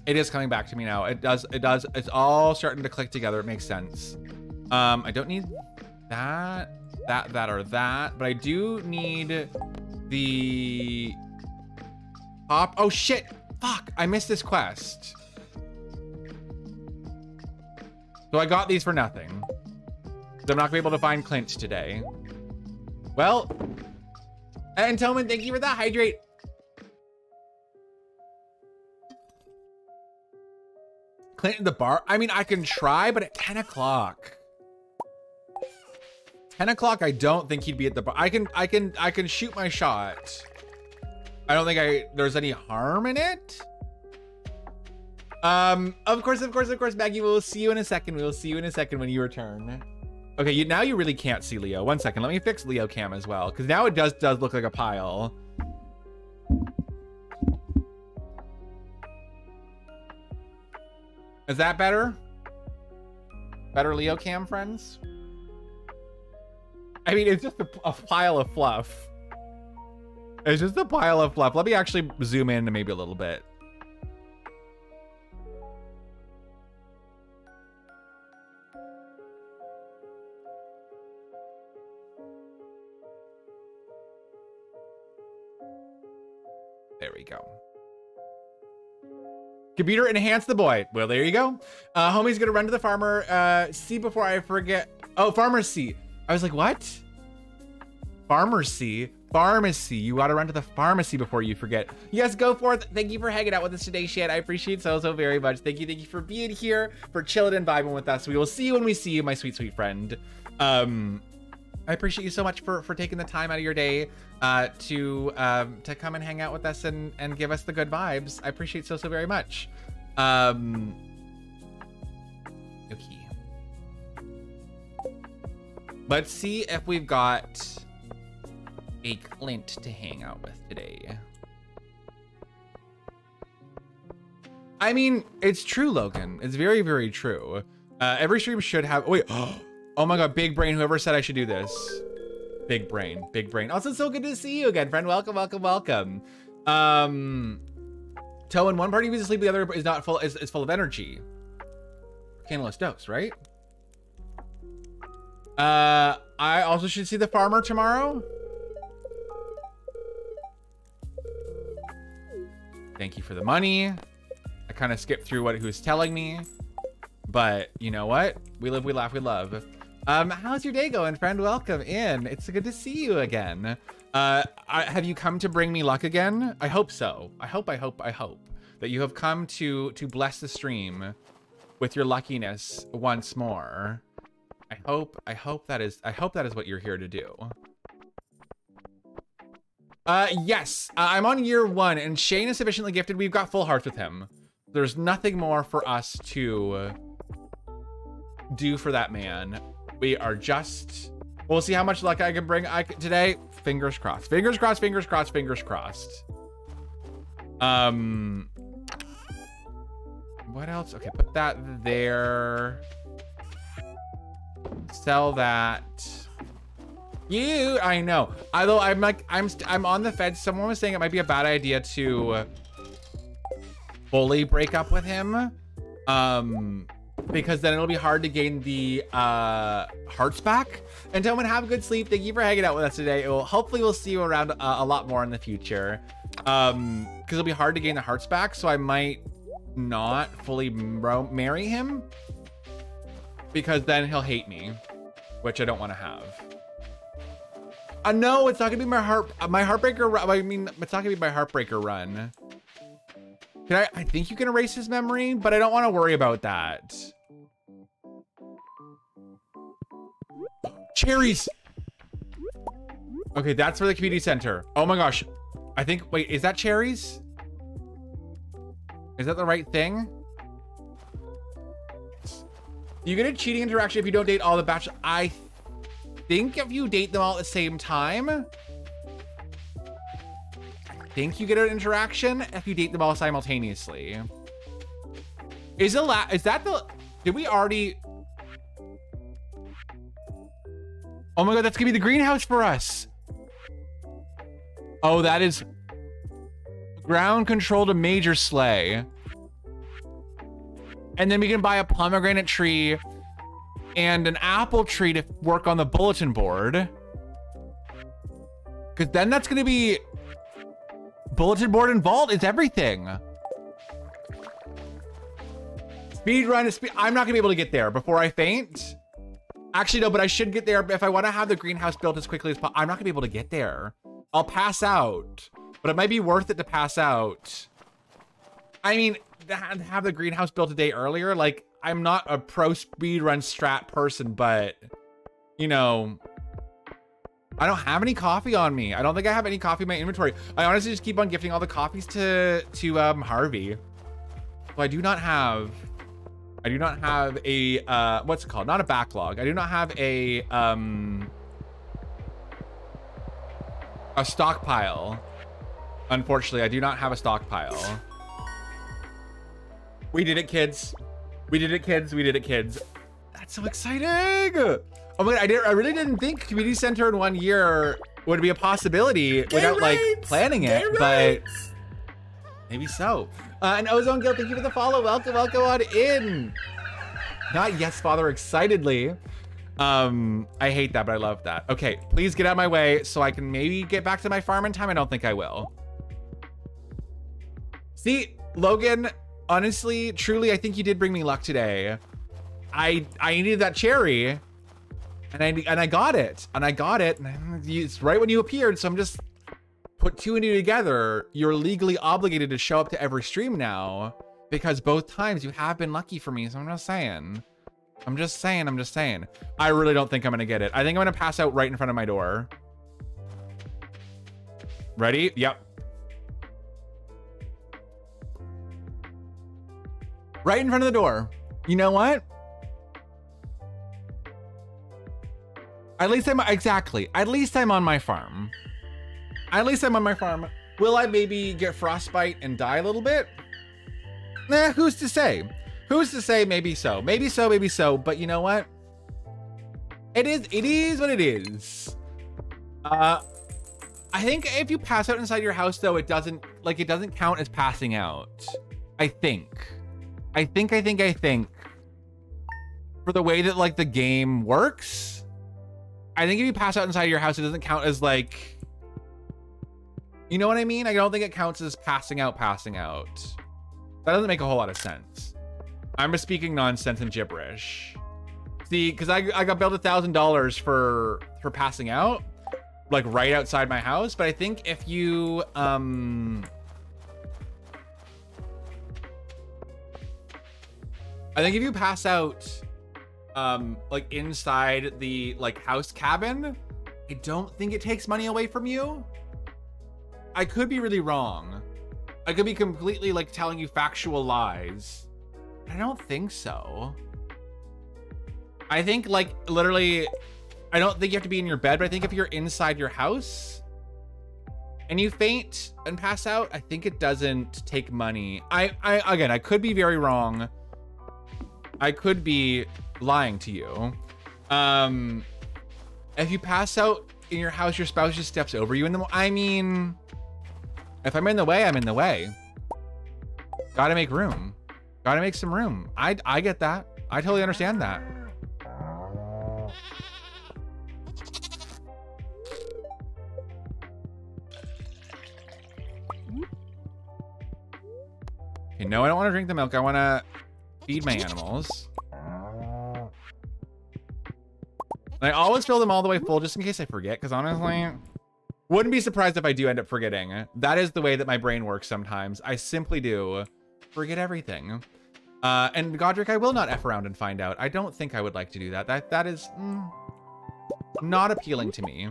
It is coming back to me now. It does. It's all starting to click together. It makes sense. I don't need that, or that, but I do need the top. Oh shit, fuck, I missed this quest. So I got these for nothing. I'm not gonna be able to find Clint today. Well, and Tillman, thank you for that hydrate. Clint in the bar? I mean, I can try, but at 10 o'clock. 10 o'clock, I don't think he'd be at the bar. I can shoot my shot. I don't think there's any harm in it. Of course, Maggie, we'll see you in a second. We'll see you in a second when you return. Okay, now you really can't see Leo. 1 second, let me fix Leo cam as well, because now it does look like a pile. Is that better? Better Leo cam, friends? I mean, it's just a pile of fluff. It's just a pile of fluff. Let me actually zoom in maybe a little bit. There we go. Computer enhance the boy. Well, there you go. Homie's gonna run to the farmer. See before I forget. Oh, pharmacy. I was like, what? Pharmacy? Pharmacy. You gotta run to the pharmacy before you forget. Yes, go forth. Thank you for hanging out with us today, Shan. I appreciate so very much. Thank you for being here, for chilling and vibing with us. We will see you when we see you, my sweet, sweet friend. I appreciate you so much for taking the time out of your day to come and hang out with us and give us the good vibes. I appreciate so very much. Okay. Let's see if we've got a Clint to hang out with today. I mean, it's true, Logan. It's very, very true. Every stream should have. Wait. Oh my God, big brain. Whoever said I should do this. Big brain, big brain. Also, so good to see you again, friend. Welcome, welcome, welcome. Toe in one party needs to sleep, the other is not full. Is full of energy. Candleless dose, right? I also should see the farmer tomorrow. Thank you for the money. I kind of skipped through what he was telling me, but you know what? We live, we laugh, we love. How's your day going, friend? Welcome in. It's good to see you again. Have you come to bring me luck again? I hope so. I hope that you have come to bless the stream with your luckiness once more. I hope that is what you're here to do. Yes, I'm on year 1 and Shane is sufficiently gifted. We've got full hearts with him. There's nothing more for us to do for that man. We are just, we'll see how much luck I can bring today. Fingers crossed, fingers crossed, fingers crossed, fingers crossed. What else? Okay, put that there. Sell that. I know. Although I'm on the fence. Someone was saying it might be a bad idea to fully break up with him. Because then it'll be hard to gain the hearts back. And gentlemen, have a good sleep. Thank you for hanging out with us today. Hopefully we'll see you around a lot more in the future. Because it'll be hard to gain the hearts back, so I might not fully marry him. Because then he'll hate me, which I don't want to have. No, it's not gonna be my heartbreaker run. I mean, it's not gonna be my heartbreaker run. I think you can erase his memory, but I don't want to worry about that. Cherries. Okay, that's for the community center. Oh my gosh. I think, wait, is that cherries? Is that the right thing? You get a cheating interaction if you don't date all the bachelors. I think if you date them all at the same time, I think you get an interaction if you date them all simultaneously. Is that the, did we already? Oh my God, that's gonna be the greenhouse for us. Oh, that is ground control to major sleigh. And then we can buy a pomegranate tree and an apple tree to work on the bulletin board. Because then that's going to be bulletin board and vault. It's everything. Speed run. I'm not going to be able to get there before I faint. Actually, no, but I should get there if I want to have the greenhouse built as quickly as possible. I'm not going to be able to get there. I'll pass out, but it might be worth it to pass out. I mean, have the greenhouse built a day earlier. Like, I'm not a pro speedrun strat person, but you know, I don't have any coffee on me. I don't think I have any coffee in my inventory. I honestly just keep on gifting all the coffees to Harvey. So I do not have I do not have a, what's it called? Not a backlog. I do not have a stockpile. Unfortunately, I do not have a stockpile. We did it, kids. We did it, kids. We did it, kids. That's so exciting. Oh my God, I really didn't think community center in 1 year would be a possibility without like planning it, but maybe so. And Ozone Guild, thank you for the follow. Welcome, welcome on in. Not yes, father, excitedly. I hate that, but I love that. Okay, please get out of my way so I can maybe get back to my farm in time. I don't think I will. See, Logan, honestly, truly, I think you did bring me luck today. I needed that cherry, and I got it, and it's right when you appeared. So I'm just put two and two together. You're legally obligated to show up to every stream now because both times you have been lucky for me. So I'm just saying. I'm just saying. I really don't think I'm gonna get it. I think I'm gonna pass out right in front of my door. Ready? Yep. Right in front of the door. You know what? At least I'm on my farm. Will I maybe get frostbite and die a little bit? Nah, who's to say? Who's to say? Maybe so. Maybe so. But you know what? It is what it is. I think if you pass out inside your house though, it doesn't count as passing out. I think. For the way that like the game works, I think if you pass out inside your house, it doesn't count as like, you know what I mean? I don't think it counts as passing out. That doesn't make a whole lot of sense. I'm just speaking nonsense and gibberish. See, because I got billed $1,000 for passing out, like right outside my house. But I think if you pass out like inside the like house cabin, I don't think it takes money away from you. I could be really wrong. I could be completely like telling you factual lies. I don't think so. I think like literally, I don't think you have to be in your bed, but I think if you're inside your house and you faint and pass out, I think it doesn't take money. Again, I could be very wrong. I could be lying to you. If you pass out in your house, your spouse just steps over you in the, I mean, if I'm in the way, I'm in the way. Gotta make room. Gotta make some room. I get that. I totally understand that. Okay, no, I don't want to drink the milk. I want to feed my animals. I always fill them all the way full just in case I forget, because honestly, wouldn't be surprised if I do end up forgetting. That is the way that my brain works sometimes. I simply do forget everything. And Godric, I will not F around and find out. I don't think I would like to do that. That is not appealing to me.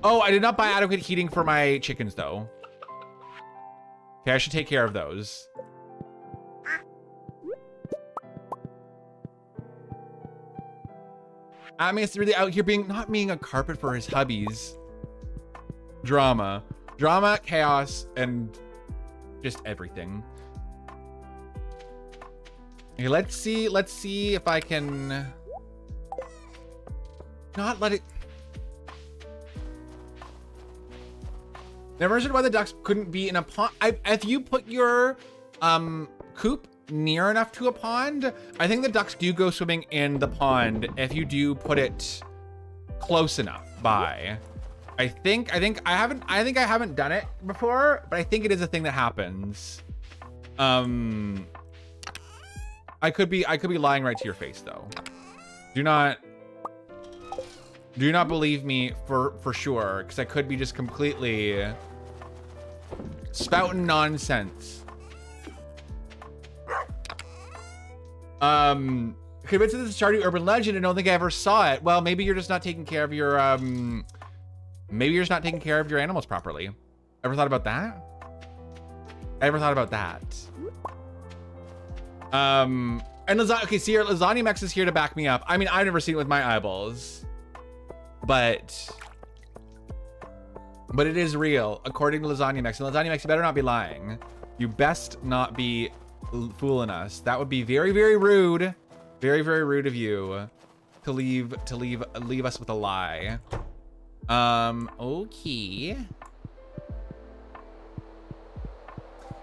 Oh, I did not buy adequate heating for my chickens though. Okay, I should take care of those. I mean, it's really out here not being a carpet for his hubbies. Drama, chaos, and just everything. Okay, let's see if I can not let it. Never understood why the ducks couldn't be in a pond. If you put your coop near enough to a pond, I think the ducks do go swimming in the pond if you do put it close enough by. I think I haven't done it before, but I think it is a thing that happens. I could be lying right to your face though. Do not believe me for sure, because I could be just completely spouting nonsense. Convinced that this is Stardew urban legend. I don't think I ever saw it. Well, maybe you're just not taking care of your animals properly. Ever thought about that? I never thought about that. And okay, see here, Lasagna Mex is here to back me up. I mean, I've never seen it with my eyeballs, but it is real, according to Lasagna Mex. And Lasagna Mex, you better not be lying. You best not be fooling us. That would be very, very rude. Very, very rude of you to leave us with a lie. Okay.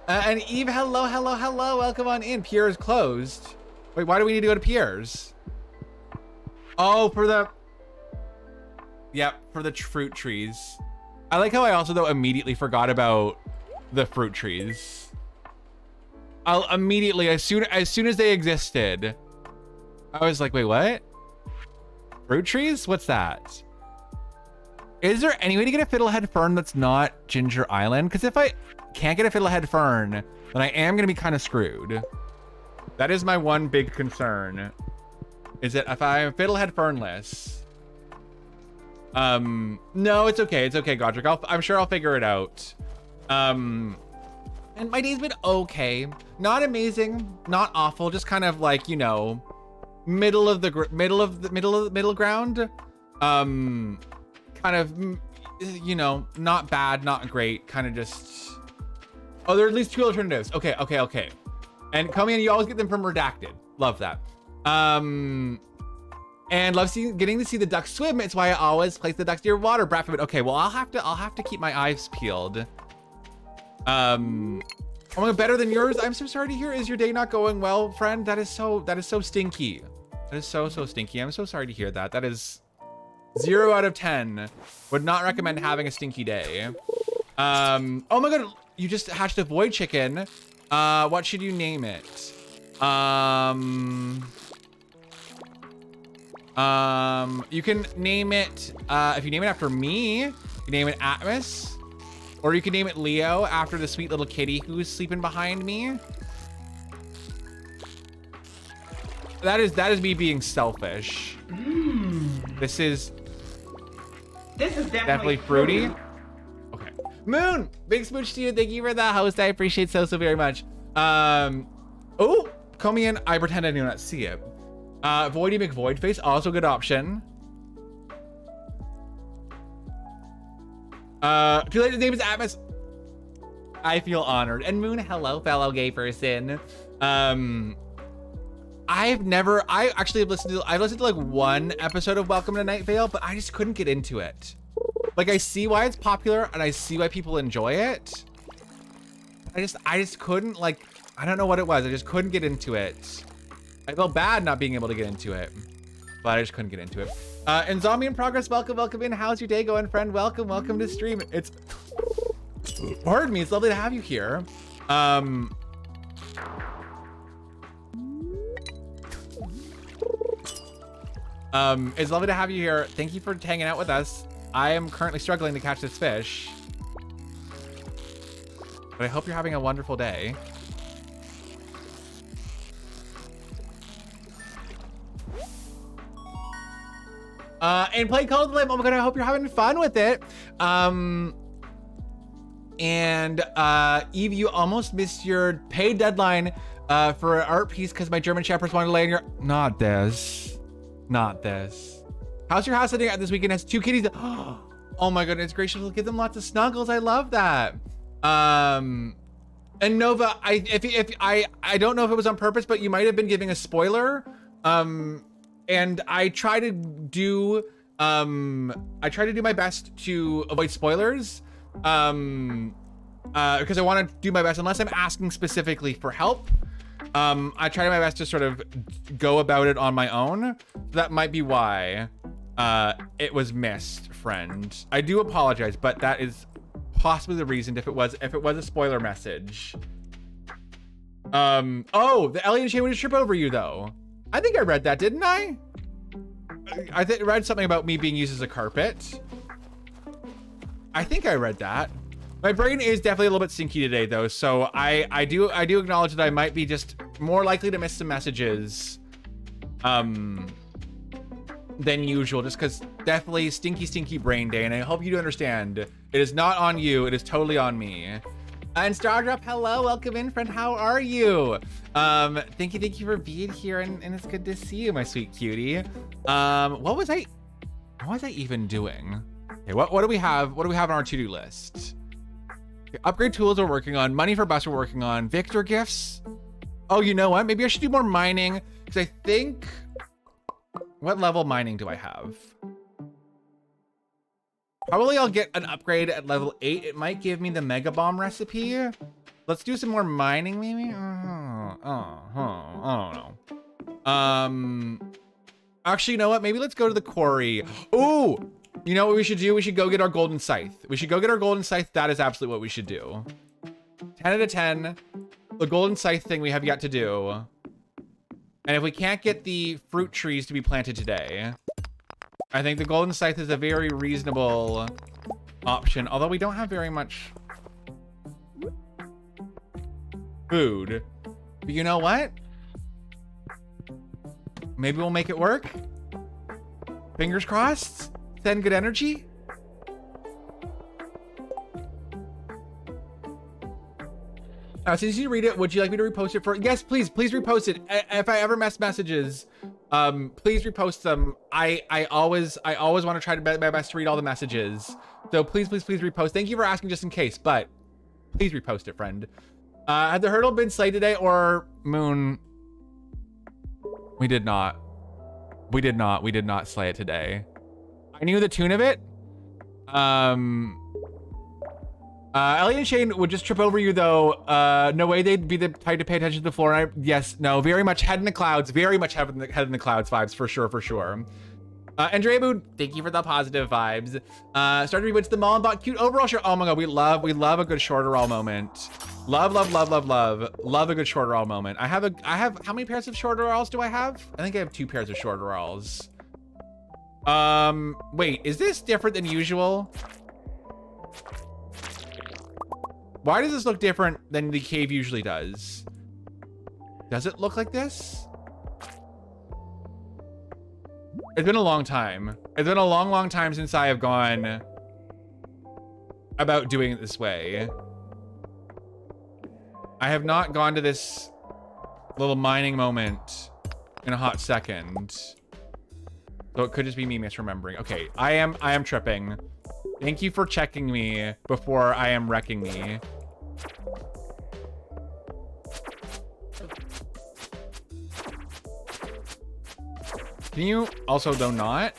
And Eve, hello, hello, hello. Welcome on in. Pierre's closed. Wait, why do we need to go to Pierre's? Oh, for the... Yep, for the fruit trees. I like how I also, though, immediately forgot about the fruit trees. I'll immediately, as soon as they existed, I was like, wait, what? Fruit trees? What's that? Is there any way to get a fiddlehead fern that's not Ginger Island? Because if I can't get a fiddlehead fern, then I am going to be kind of screwed. That is my one big concern. Is that if I'm fiddlehead fernless... no, it's okay. It's okay, Godric. I'm sure I'll figure it out. And my day's been okay. Not amazing, not awful, just kind of like, you know, middle ground. Kind of, you know, not bad, not great, kind of just... Oh, there are at least 2 alternatives. Okay, okay, okay. And Comian, you always get them from Redacted. Love that. And love getting to see the ducks swim. It's why I always place the ducks near water. Bradford. Okay, well, I'll have to keep my eyes peeled. Oh my God, better than yours. I'm so sorry to hear. Is your day not going well, friend? That is so stinky. That is so stinky. I'm so sorry to hear that. That is 0 out of 10. Would not recommend having a stinky day. Oh my God, you just hatched a void chicken. What should you name it? You can name it, if you name it after me, you can name it Atmos, or you can name it Leo after the sweet little kitty who's sleeping behind me. That is me being selfish. This is definitely fruity. Okay. Moon, big smooch to you. Thank you for the host. I appreciate so very much. Oh, call me in. I pretend I do not see it. Voidy McVoidface, also a good option. Too late, his name is Atmos. I feel honored. And Moon, hello, fellow gay person. I've listened to like 1 episode of Welcome to Night Vale, but I just couldn't get into it. Like, I see why it's popular and I see why people enjoy it. I just couldn't, like, I don't know what it was. I just couldn't get into it. I felt bad not being able to get into it, but I just couldn't get into it. And Zombie in Progress, welcome in. How's your day going, friend? Welcome to stream. Pardon me, it's lovely to have you here. It's lovely to have you here. Thank you for hanging out with us. I am currently struggling to catch this fish, but I hope you're having a wonderful day. And play Call of the Lamb. Oh my God, I hope you're having fun with it. Eve, you almost missed your paid deadline for an art piece because my German Shepherds wanted to lay in your... Not this. How's your house sitting at this weekend? It has 2 kitties. Oh my goodness gracious, we'll give them lots of snuggles. I love that. And Nova, I don't know if it was on purpose, but you might have been giving a spoiler. And I try to do my best to avoid spoilers. Because I want to do my best, unless I'm asking specifically for help. I try my best to sort of go about it on my own. That might be why it was missed, friend. I do apologize, but that is possibly the reason if it was a spoiler message. Oh, the alien chain would trip over you though. I think I read that, didn't I? I read something about me being used as a carpet. I think I read that. My brain is definitely a little bit stinky today though, so I do acknowledge that I might be just more likely to miss some messages than usual, just because definitely stinky brain day, and I hope you do understand. It is not on you, it is totally on me. And Stardrop, hello, welcome in, friend. How are you? Thank you for being here, and it's good to see you, my sweet cutie. What was I even doing? Okay, what do we have? What do we have on our to-do list? Okay, upgrade tools we're working on. Money for bus we're working on. Victor gifts. Oh, you know what? Maybe I should do more mining, because I think... What level mining do I have? Probably I'll get an upgrade at level 8. It might give me the Mega Bomb recipe. Let's do some more mining, maybe? I don't know. Actually, you know what? Maybe let's go to the quarry. Ooh! You know what we should do? We should go get our golden scythe. We should go get our golden scythe. That is absolutely what we should do. 10 out of 10. The golden scythe thing we have yet to do. And if we can't get the fruit trees to be planted today, I think the golden scythe is a very reasonable option, although we don't have very much food. But you know what? Maybe we'll make it work. Fingers crossed. Send good energy. Since you read it, would you like me to repost it for? Yes, please repost it. If I ever miss messages, please repost them. I always want to try to my best to read all the messages. So please repost. Thank you for asking just in case, but please repost it, friend. Had the hurdle been slayed today or Moon? We did not. We did not slay it today. I knew the tune of it. Ellie and Shane would just trip over you though. No way they'd be the type to pay attention to the floor. Yes, no, very much head in the clouds. Very much head in the clouds vibes for sure. Andrea Boo, thank you for the positive vibes. Started reboots the mall and bought cute overall shirt. Oh my god, we love a good shorter all moment. Love a good shorter all moment. I have how many pairs of shorter alls do I have? I think I have 2 pairs of shorter alls. Wait, is this different than usual? Why does this look different than the cave usually does? Does it look like this? It's been a long time. It's been a long time since I have gone about doing it this way. I have not gone to this little mining moment in a hot second. So it could just be me misremembering. Okay, I am tripping. Thank you for checking me before I am wrecking me. Can you also though not?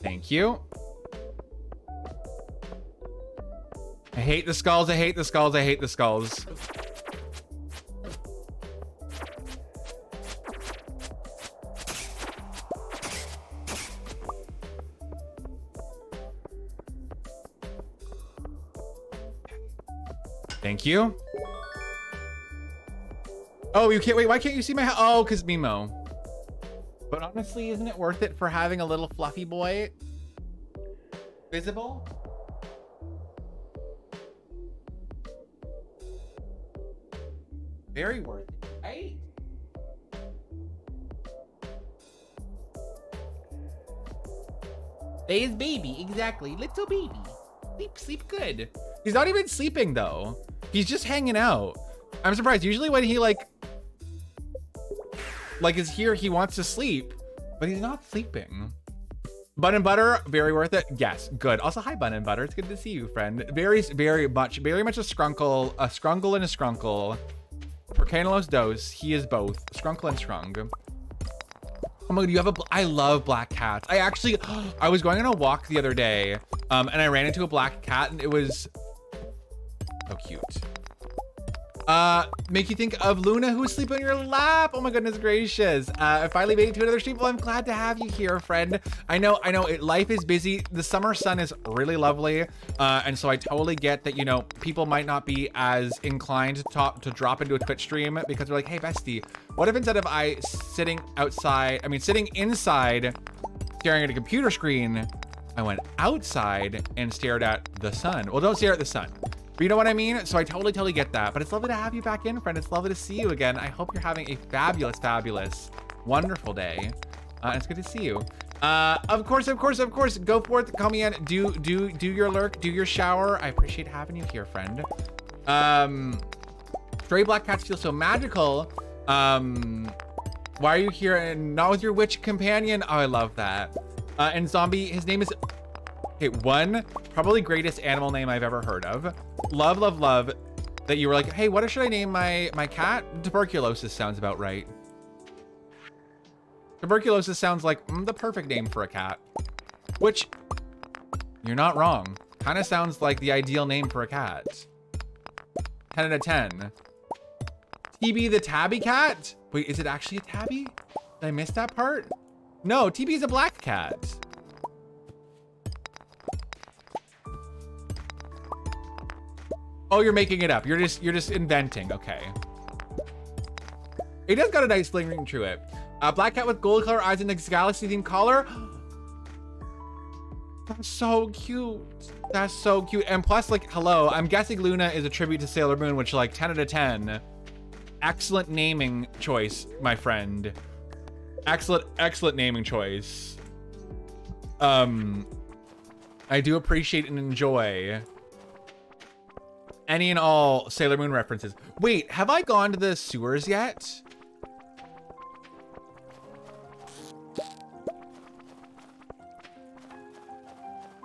Thank you. I hate the skulls. I hate the skulls. Thank you. Oh, you can't wait. Why can't you see my house? Oh, because Mimo. But honestly, isn't it worth it for having a little fluffy boy visible? Very worth it, right? They is baby, exactly. Little baby. Sleep good. He's not even sleeping though. He's just hanging out. I'm surprised. Usually when he like is here, he wants to sleep, but he's not sleeping. Bun and Butter, very worth it. Yes, good. Also, hi Bun and Butter. It's good to see you, friend. Very much a scrunkle and a scrunkle. For Canelos Dose, he is both scrunkle and scrung. Oh my god, you have I love black cats. I was going on a walk the other day, and I ran into a black cat, and it was so cute. Make you think of Luna who was sleeping on your lap. Oh my goodness gracious. I finally made it to another stream. Well, I'm glad to have you here, friend. I know life is busy. The summer sun is really lovely. And so I totally get that, you know, people might not be as inclined to drop into a Twitch stream because they're like, hey bestie, what if instead of sitting inside staring at a computer screen, I went outside and stared at the sun. Well, don't stare at the sun. But you know what I mean? So I totally get that. But it's lovely to have you back in, friend. It's lovely to see you again. I hope you're having a fabulous, wonderful day. And it's good to see you. Of course. Go forth, call me in. Do your lurk, do your shower. I appreciate having you here, friend. Stray black cats feel so magical. Why are you here and not with your witch companion? Oh, I love that. And zombie, his name is, okay, one, probably greatest animal name I've ever heard of. Love that you were like, hey, what should I name my cat? Tuberculosis sounds about right. Tuberculosis sounds like the perfect name for a cat, which you're not wrong. Kind of sounds like the ideal name for a cat. 10 out of 10. TB the tabby cat? Wait, is it actually a tabby? Did I miss that part? No, TB is a black cat. Oh, you're making it up. You're just inventing. Okay. It does got a nice fling ring to it. Black cat with gold color eyes and a galaxy themed collar. That's so cute. That's so cute. And plus, like, hello, I'm guessing Luna is a tribute to Sailor Moon, which, like, 10 out of 10. Excellent naming choice, my friend. Excellent naming choice. I do appreciate and enjoy any and all Sailor Moon references. Wait, have I gone to the sewers yet?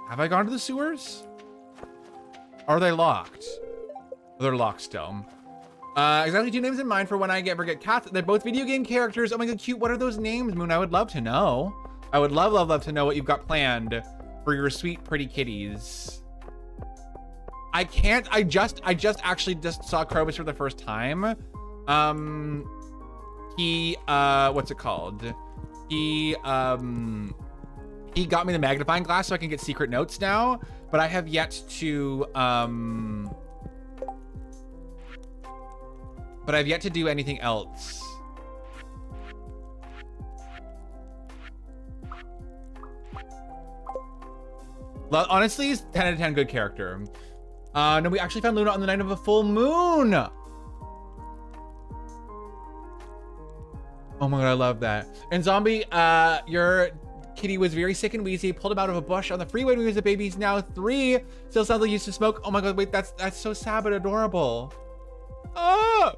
Have I gone to the sewers? Are they locked? They're locked still. Exactly 2 names in mind for when I ever get cats. They're both video game characters. Oh my god, cute. What are those names, Moon? I would love to know. I would love to know what you've got planned for your sweet, pretty kitties. I can't. I just actually just saw Krobus for the first time. What's it called? He got me the magnifying glass so I can get secret notes now, but I have yet to do anything else. Honestly, he's 10 out of 10 good character. No, we actually found Luna on the night of a full moon. Oh my god, I love that. And zombie, your kitty was very sick and wheezy, pulled him out of a bush on the freeway when he was a baby. He's now 3. Still sounds like he used to smoke. Oh my god, wait, that's so sad but adorable. Oh!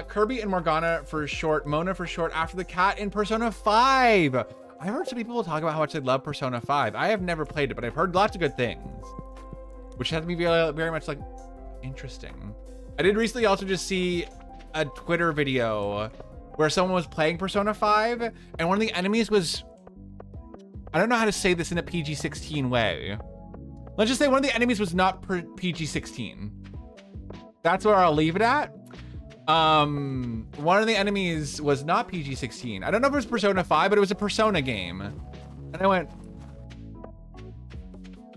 Kirby and Morgana for short, Mona for short, after the cat in Persona 5. I heard so many people talk about how much they love Persona 5. I have never played it, but I've heard lots of good things, which has me very, very much like interesting. I did recently also just see a Twitter video where someone was playing Persona 5 and one of the enemies was, I don't know how to say this in a PG-16 way. Let's just say one of the enemies was not PG-16. That's where I'll leave it at. One of the enemies was not PG-16. I don't know if it was Persona 5, but it was a Persona game. And I went,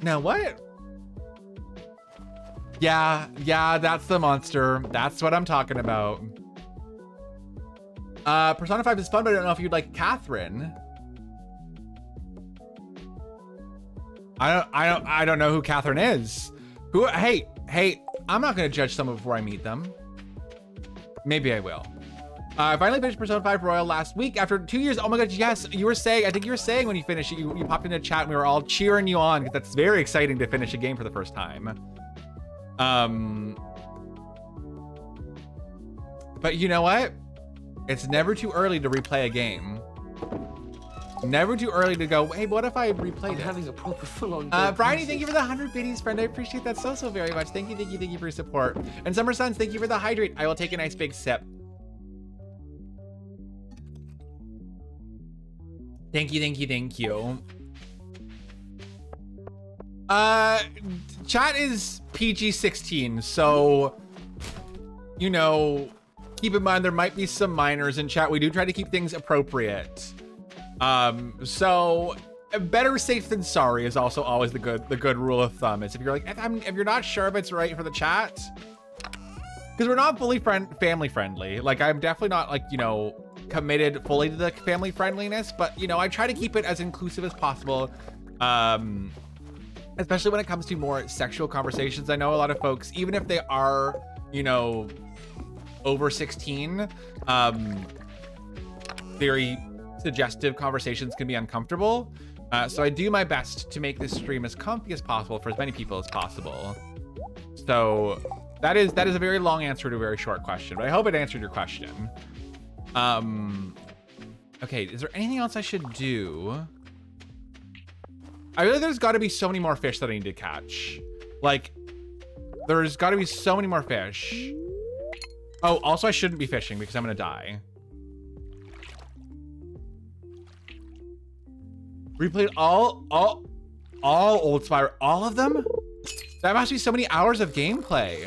now what? Yeah, that's the monster. That's what I'm talking about. Persona 5 is fun, but I don't know if you'd like Catherine. I don't know who Catherine is. Hey, I'm not gonna judge someone before I meet them. Maybe I will. I finally finished Persona 5 Royal last week after 2 years. Oh my god, yes, you were saying, I think you were saying when you finished it, you popped into chat and we were all cheering you on because that's very exciting to finish a game for the first time. But you know what? It's never too early to replay a game. Never too early to go, hey, what if I replayed it? Having a proper full-on Bryony, thank you for the 100 biddies, friend. I appreciate that so very much. Thank you for your support. And Summer Suns, thank you for the hydrate. I will take a nice big sip. Thank you. Chat is PG-16, so, you know, keep in mind there might be some minors in chat. We do try to keep things appropriate. So better safe than sorry is also always the good rule of thumb. Is if you're like, if you're not sure if it's right for the chat, because we're not fully family friendly. Like, I'm definitely not, like, you know, committed fully to the family friendliness, but, you know, I try to keep it as inclusive as possible. Especially when it comes to more sexual conversations. I know a lot of folks, even if they are, you know, over 16, very suggestive conversations can be uncomfortable. So I do my best to make this stream as comfy as possible for as many people as possible. So that is a very long answer to a very short question, but I hope it answered your question. Okay, is there anything else I should do? I feel like there's got to be so many more fish that I need to catch. Like, there's got to be so many more fish. Oh, also I shouldn't be fishing because I'm gonna die. Replayed all old Spyro, all of them? That must be so many hours of gameplay.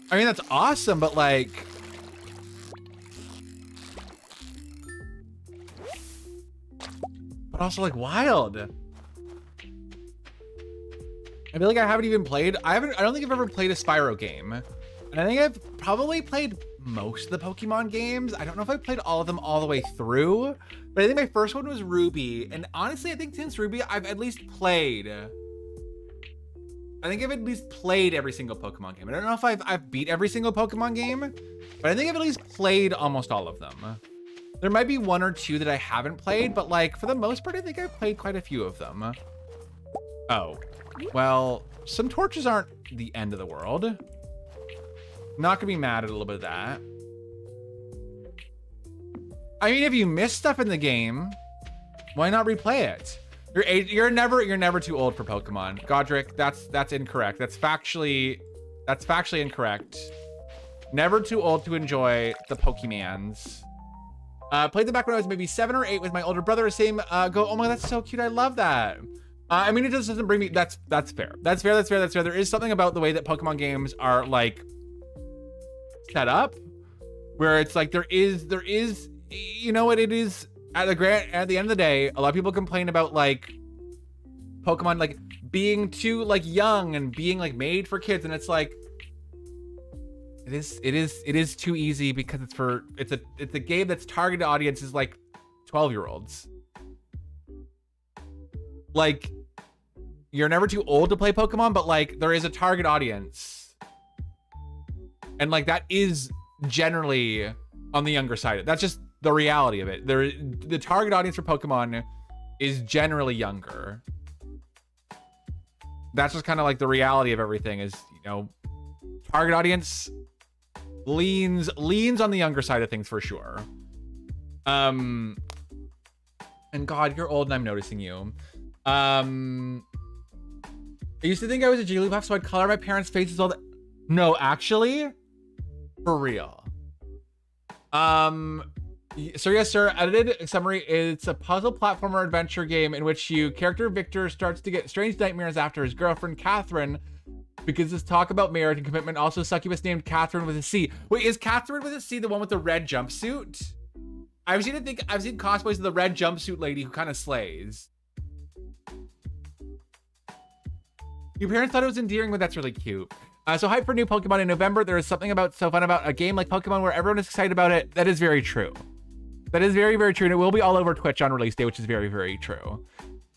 I mean, that's awesome, but like, but also like wild. I feel like I haven't even played, I don't think I've ever played a Spyro game. And I think I've probably played most of the Pokemon games. I don't know if I played all of them all the way through, but I think my first one was Ruby. And honestly, I think since Ruby, I've at least played, I think I've at least played every single Pokemon game. I don't know if I've beat every single Pokemon game, but I think I've at least played almost all of them. There might be one or two that I haven't played, but like for the most part, I think I've played quite a few of them. Oh, well, some torches aren't the end of the world. Not gonna be mad at a little bit of that. I mean, if you miss stuff in the game, why not replay it? You're never too old for Pokemon. Godric, that's incorrect. That's factually incorrect. Never too old to enjoy the Pokemans. Played them back when I was maybe 7 or 8 with my older brother. Same go. Oh my, that's so cute. I love that. I mean, it just doesn't bring me. That's fair. That's fair. There is something about the way that Pokemon games are like set up, where it's like there is, you know what it is. At the end of the day, a lot of people complain about like Pokemon like being too like young and being like made for kids, and it's like it is too easy because it's a game that's targeted audiences like 12-year-olds. Like, you're never too old to play Pokemon, but like there is a target audience, and like that is generally on the younger side. That's just the reality of it. The target audience for Pokemon is generally younger. That's just kind of like the reality of everything is, you know, target audience leans on the younger side of things for sure. And God, you're old and I'm noticing you. I used to think I was a Jigglypuff, so I'd color my parents' faces all the... No, actually, for real. So yes, sir, edited summary. It's a puzzle platformer adventure game in which character Victor starts to get strange nightmares after his girlfriend Catherine, because this talk about marriage and commitment. Also, succubus named Catherine with a C. Wait, is Catherine with a C the one with the red jumpsuit? I've seen cosplays of the red jumpsuit lady who kind of slays. Your parents thought it was endearing, but that's really cute. So hype for new Pokemon in November. There is something so fun about a game like Pokemon where everyone is excited about it. That is very true. That is very, very true. And it will be all over Twitch on release day, which is very, very true.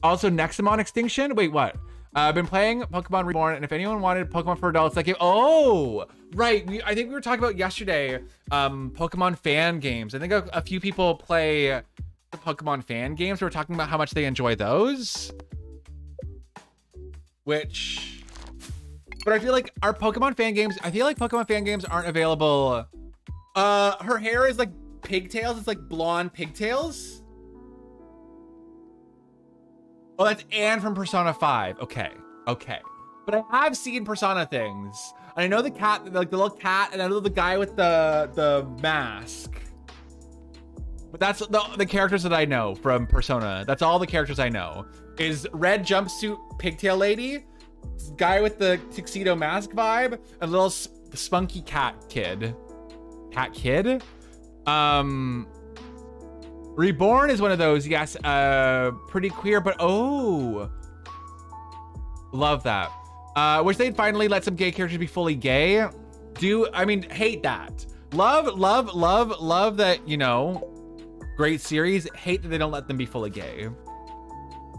Also, Nexamon Extinction. Wait, what? I've been playing Pokemon Reborn, and if anyone wanted Pokemon for adults, like, oh, right. I think we were talking about yesterday, Pokemon fan games. I think a few people play the Pokemon fan games. We were talking about how much they enjoy those. Which, but I feel like our Pokemon fan games, Pokemon fan games aren't available. Her hair is like pigtails. It's like blonde pigtails. Oh, that's Anne from Persona 5. Okay. But I have seen Persona things. And I know the cat, like the little cat, and I know the guy with the mask. But that's the characters that I know from Persona. That's all the characters I know. Is red jumpsuit pigtail lady, guy with the tuxedo mask vibe, a little spunky cat kid. Reborn is one of those, yes, pretty queer, but oh, love that. Wish they'd finally let some gay characters be fully gay. Hate that. Love that, you know, great series. Hate that they don't let them be fully gay.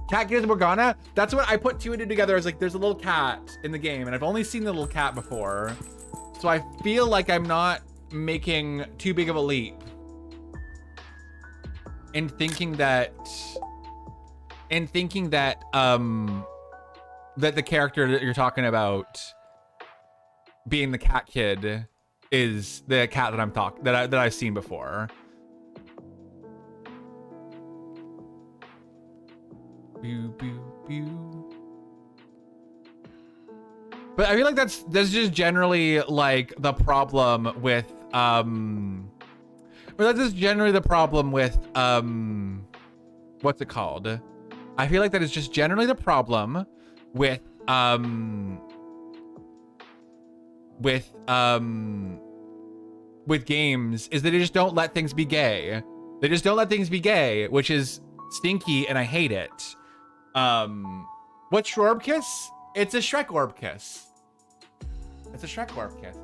Cat Gears Morgana, that's what I put two and two together. I was like, there's a little cat in the game, and I've only seen the little cat before. So I feel like I'm not making too big of a leap. and thinking that that the character that you're talking about being the cat kid is the cat that I've seen before. Pew, pew, pew. But I feel like that's just generally like the problem with or that's just generally the problem with what's it called? I feel like that is just generally the problem with games, is that they just don't let things be gay. They just don't let things be gay, which is stinky, and I hate it. What's Shorb Kiss? It's a Shrek Orb Kiss. It's a Shrek Orb Kiss.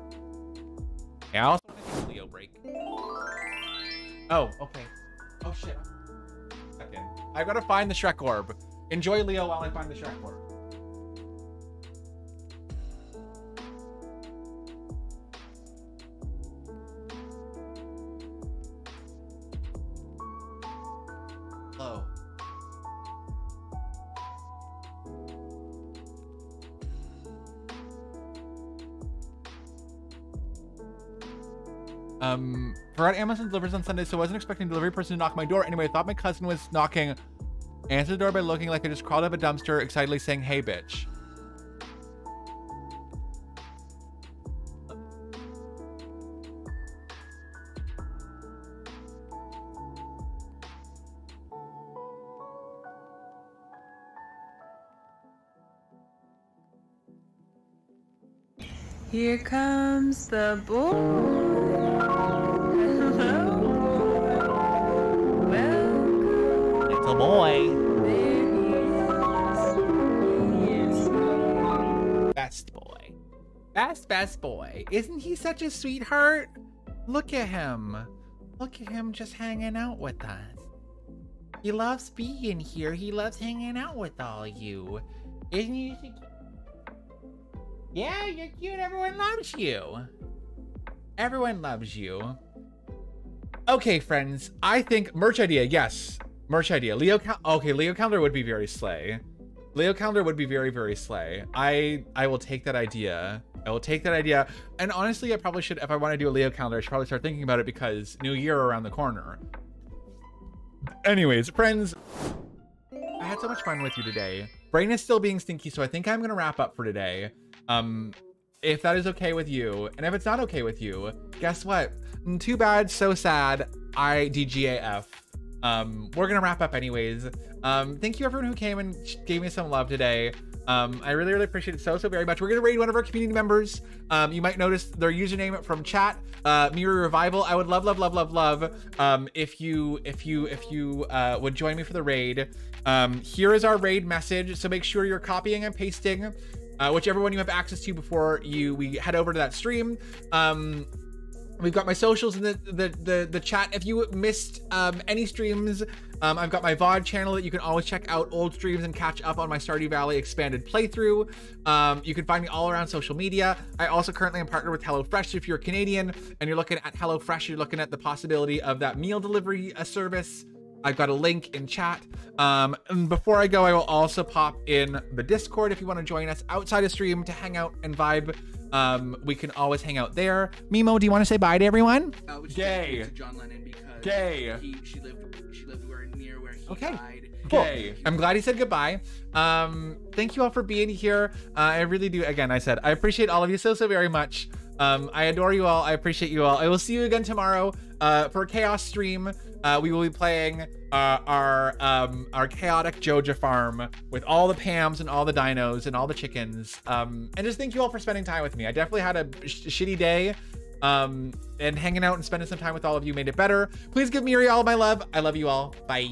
Yeah, I also want to take a Leo break. Oh, okay. Oh shit. Okay. I gotta find the Shrek Orb. Enjoy Leo while I find the Shrek Orb. Hello. Forgot Amazon delivers on Sunday, so I wasn't expecting delivery person to knock my door. Anyway, I thought my cousin was knocking. Answered the door by looking like I just crawled out of a dumpster, excitedly saying, "Hey, bitch." Here comes the boy. Hello. Welcome. It's a boy. There he is. Best boy. Best boy. Isn't he such a sweetheart? Look at him. Look at him just hanging out with us. He loves being here. He loves hanging out with all you. Isn't he? Yeah, you're cute. Everyone loves you. Everyone loves you. Okay, friends. I think merch idea. Yes, merch idea. Leo calendar would be very slay. Leo calendar would be very, very slay. I will take that idea. I will take that idea. And honestly, I probably should, if I want to do a Leo calendar, I should probably start thinking about it because New Year around the corner. Anyways, friends, I had so much fun with you today. Brain is still being stinky, so I think I'm gonna wrap up for today. If that is okay with you, and if it's not okay with you, guess what? Too bad, so sad. DGAF. We're gonna wrap up anyways. Thank you everyone who came and gave me some love today. I really, really appreciate it so very much. We're gonna raid one of our community members. You might notice their username from chat, Miri Revival. I would love if you would join me for the raid. Here is our raid message, so make sure you're copying and pasting whichever one you have access to before we head over to that stream. We've got my socials in the chat. If you missed any streams, I've got my VOD channel that you can always check out old streams and catch up on my Stardew Valley expanded playthrough. You can find me all around social media. I also currently am partnered with HelloFresh. If you're Canadian and you're looking at HelloFresh, you're looking at the possibility of that meal delivery service. I've got a link in chat. And before I go, I will also pop in the Discord if you want to join us outside of stream to hang out and vibe. We can always hang out there. Mimo, do you want to say bye to everyone? Gay. To John Lennon because Gay. She lived near where he died. Cool. Gay. I'm glad he said goodbye. Thank you all for being here. I really do. Again, I appreciate all of you so very much. I adore you all. I appreciate you all. I will see you again tomorrow for a chaos stream. We will be playing our chaotic Joja farm with all the Pams and all the dinos and all the chickens. And just thank you all for spending time with me. I definitely had a shitty day. And hanging out and spending some time with all of you made it better. Please give Miri all of my love. I love you all. Bye.